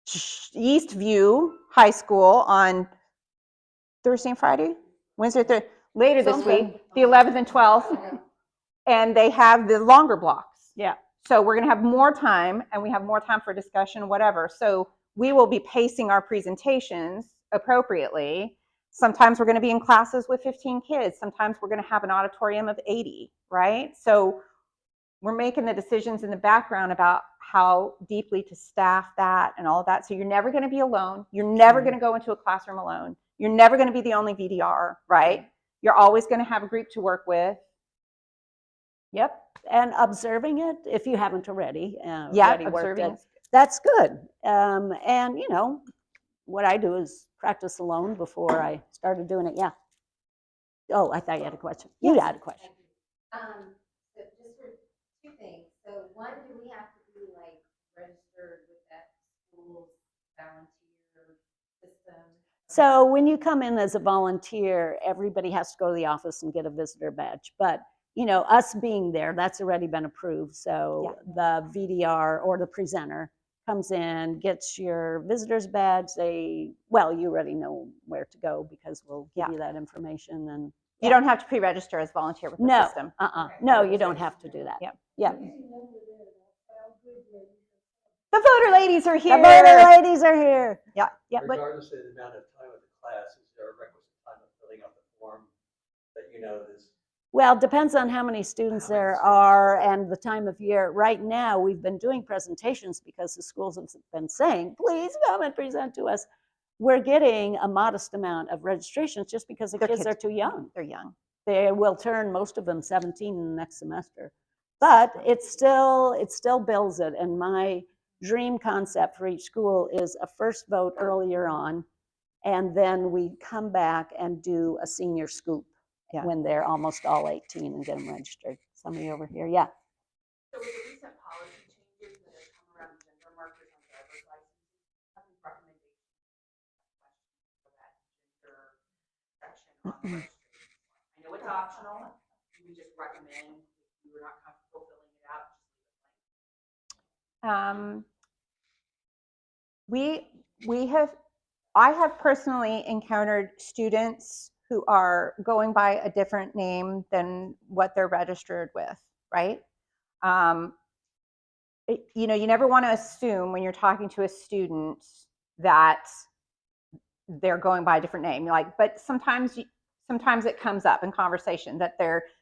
Eastview High School on Thursday and Friday, Wednesday, Thursday, later this week, the 11th and 12th, and they have the longer blocks. Yeah. So we're going to have more time, and we have more time for discussion, whatever. So we will be pacing our presentations appropriately. Sometimes we're going to be in classes with 15 kids. Sometimes we're going to have an auditorium of 80, right? So we're making the decisions in the background about how deeply to staff that and all of that. So you're never going to be alone. You're never going to go into a classroom alone. You're never going to be the only VDR, right? You're always going to have a group to work with. Yep. And observing it, if you haven't already. Yeah, already worked observing. it, that's good. And, you know, what I do is practice alone before I started doing it. Yeah. Oh, I thought you had a question. You had a question. So just for 2 things. So one, do we have to be like registered with that school's volunteer system? So when you come in as a volunteer, everybody has to go to the office and get a visitor badge. But, you know, us being there, that's already been approved. So the VDR or the presenter comes in, gets your visitor's badge. Well, you already know where to go because we'll give you that information. And you don't have to pre-register as volunteer with the system. No, you don't have to do that. Yeah. The voter ladies are here. The voter ladies are here. Yeah. Regardless of the amount of time of the class, is there a requisite time of filling out the form that you know is? Well, it depends on how many students there are and the time of year. Right now, we've been doing presentations because the schools have been saying, please come and present to us. We're getting a modest amount of registrations just because the kids are too young. They're young. They will turn, most of them, 17 in the next semester. But it still builds it. And my dream concept for each school is a first vote earlier on, and then we come back and do a senior scoop when they're almost all 18 and get them registered. Somebody over here, yeah. So with the recent policy changes that have come around gender markers on driver's licenses, having recommendations for that gender section on the registration. I know it's optional. We just recommend if you were not comfortable filling it out, just leave it blank. I have personally encountered students who are going by a different name than what they're registered with, right? You know, you never want to assume when you're talking to a student that they're going by a different name. But sometimes it comes up in conversation that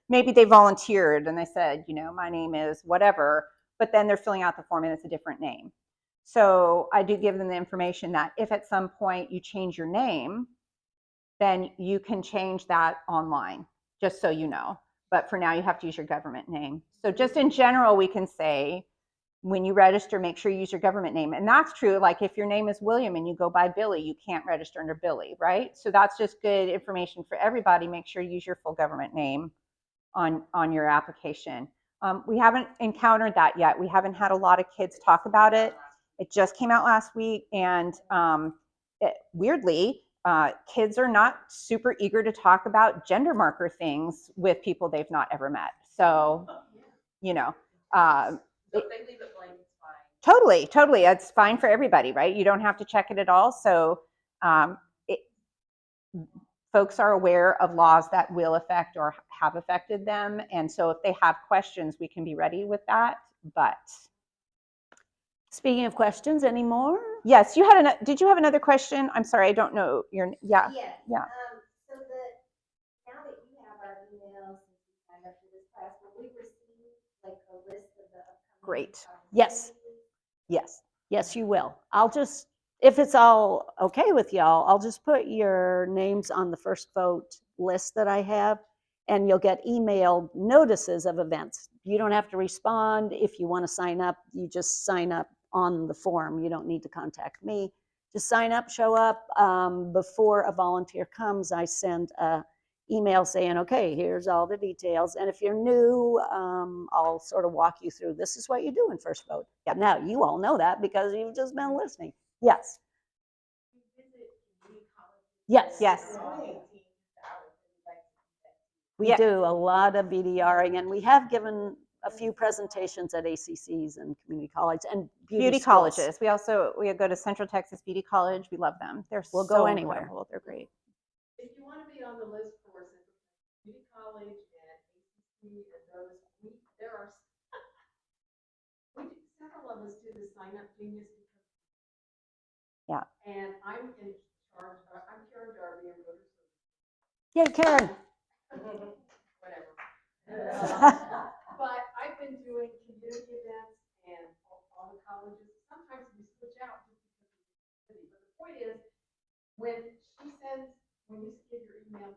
maybe they volunteered and they said, you know, my name is whatever, but then they're filling out the form and it's a different name. So I do give them the information that if at some point you change your name, then you can change that online, just so you know. But for now, you have to use your government name. So just in general, we can say, when you register, make sure you use your government name. And that's true, like if your name is William and you go by Billy, you can't register under Billy, right? So that's just good information for everybody. Make sure you use your full government name on your application. We haven't encountered that yet. We haven't had a lot of kids talk about it. It just came out last week, and weirdly, kids are not super eager to talk about gender marker things with people they've not ever met. So, you know. So if they leave it blank, it's fine. Totally. It's fine for everybody, right? You don't have to check it at all. So folks are aware of laws that will affect or have affected them. And so if they have questions, we can be ready with that. But speaking of questions, any more? Yes, did you have another question? I'm sorry, I don't know your, yeah. Yes. Yeah. So now that you have our emails and you signed up for this class, will we receive like a list of the upcoming? Great. Yes, you will. I'll just if it's all okay with y'all, I'll just put your names on the first vote list that I have, and you'll get emailed notices of events. You don't have to respond. If you want to sign up, you just sign up on the form. You don't need to contact me. Just sign up, show up. Before a volunteer comes, I send a email saying, okay, here's all the details. And if you're new, I'll sort of walk you through, this is what you do in First Vote. Yeah, now you all know that because you've just been listening. Yes. Yes. Yes. We do a lot of BDRing, and we have given a few presentations at ACCs and community college and Beauty schools. colleges. We go to Central Texas Beauty College. We love them. We'll so go anywhere. incredible. They're great. If you want to be on the list for Central Community College and ACC and those, there are, several of us do the sign up genius because. Yeah. And I'm in charge, I'm Karen Darby and Voter Services. Yay, Karen. Whatever. But I've been doing community events and all the colleges. Sometimes we switch out just because of the city. But the point is, when she sends, when you give your email,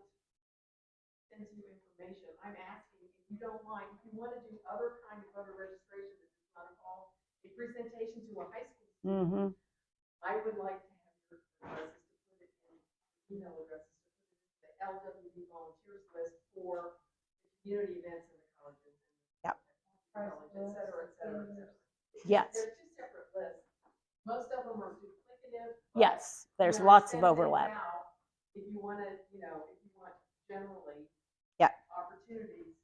sends you information, I'm asking if you don't mind, if you want to do other kind of voter registration that does not involve a presentation to a high school student, I would like to have your addresses to put it in, email addresses to put it in the LWV volunteers list for the community events in the colleges. Yep. College, et cetera, et cetera, et cetera. Yes. There's two separate lists. Most of them are duplicative. Yes, there's when I lots of send things overlap. out, if you want to, if you want generally opportunities,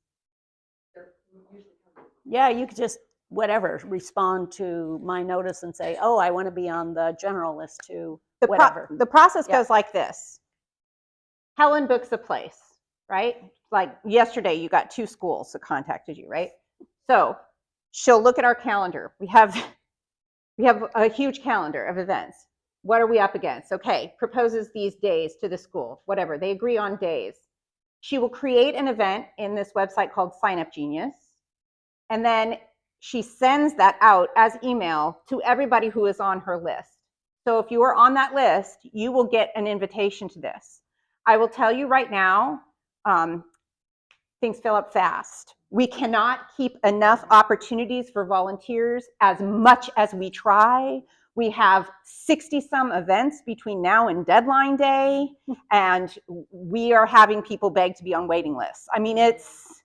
they're usually come. Yeah, you could just, whatever, respond to my notice and say, oh, I want to be on the general list too, whatever. The process goes like this. Helen books a place, right? Like yesterday, you got 2 schools that contacted you, right? So she'll look at our calendar. We have a huge calendar of events. What are we up against? Okay, proposes these days to the school, whatever. They agree on days. She will create an event in this website called Sign Up Genius. And then she sends that out as email to everybody who is on her list. So if you are on that list, you will get an invitation to this. I will tell you right now, things fill up fast. We cannot keep enough opportunities for volunteers as much as we try. We have 60-some events between now and deadline day, and we are having people beg to be on waiting lists. I mean, it's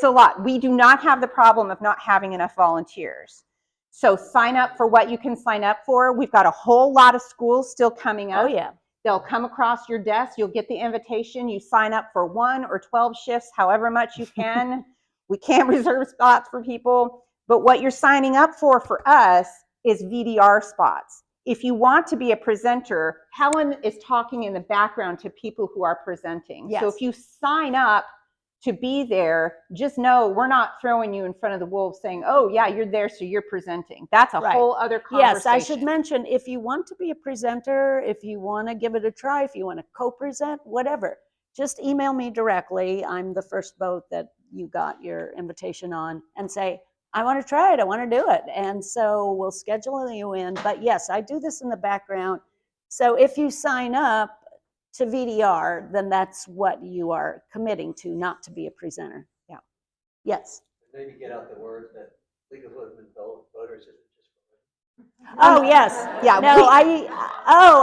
a lot. We do not have the problem of not having enough volunteers. So sign up for what you can sign up for. We've got a whole lot of schools still coming up. Oh, yeah. They'll come across your desk. You'll get the invitation. You sign up for 1 or 12 shifts, however much you can. We can't reserve spots for people. But what you're signing up for us is VDR spots. If you want to be a presenter, Helen is talking in the background to people who are presenting. Yes. So if you sign up to be there, just know we're not throwing you in front of the wolves saying, oh yeah, you're there, so you're presenting. That's a whole other conversation. Yes, I should mention, if you want to be a presenter, if you want to give it a try, if you want to co-present, whatever, just email me directly. I'm the first vote that you got your invitation on, and say, I want to try it, I want to do it. And so we'll schedule you in. But yes, I do this in the background. So if you sign up to VDR, then that's what you are committing to, not to be a presenter. Yeah. Yes. Maybe get out the word that League of Women Voters isn't just for women. Oh, yes. Yeah. No,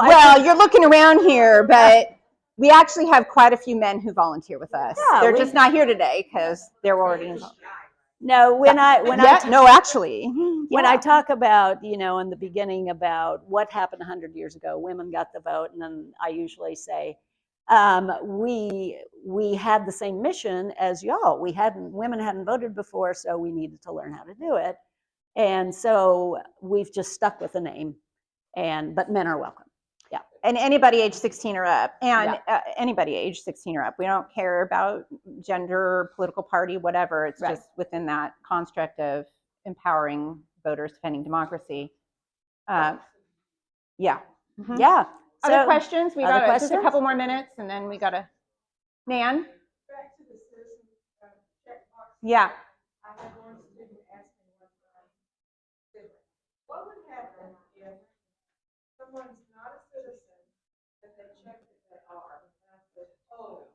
well, you're looking around here, but we actually have quite a few men who volunteer with us. Yeah, they're just not here today because they're already involved. No, when I talk about, in the beginning about what happened 100 years ago, women got the vote, and then I usually say, we had the same mission as y'all. Women hadn't voted before, so we needed to learn how to do it. And so we've just stuck with the name, but men are welcome. Yeah. And anybody age 16 or up, and anybody age 16 or up. We don't care about gender, political party, whatever. It's just within that construct of empowering voters, defending democracy. Yeah. Mm-hmm. Yeah. Other questions? We got just a questions? couple more minutes, and then we got to. Nan? Back to the citizen checkbox. Yeah. I had one student ask me one time, what would happen if someone's not a citizen, that they check that they are. That's the, oh,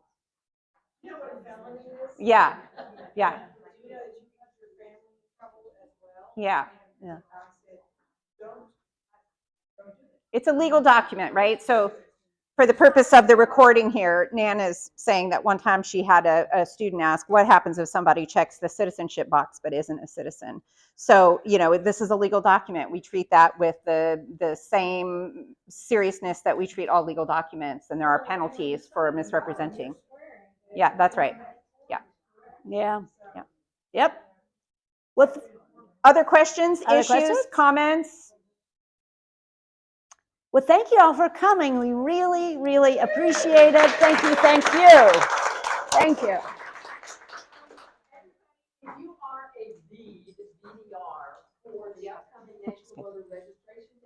you know what a felony is? Yeah, yeah, You know that you put your family in trouble as well. yeah. Yeah. I said, don't do it. It's a legal document, right? So for the purpose of the recording here, Nana's saying that one time she had a student ask, what happens if somebody checks the citizenship box but isn't a citizen? So, you know, this is a legal document. We treat that with the same seriousness that we treat all legal documents, and there are penalties for misrepresenting. Yeah, that's right. Yeah. Yeah. Yeah. Yep. With Other questions, Other issues, questions? comments? Well, thank you all for coming. We really, really appreciate it. Thank you. Thank you. Thank you.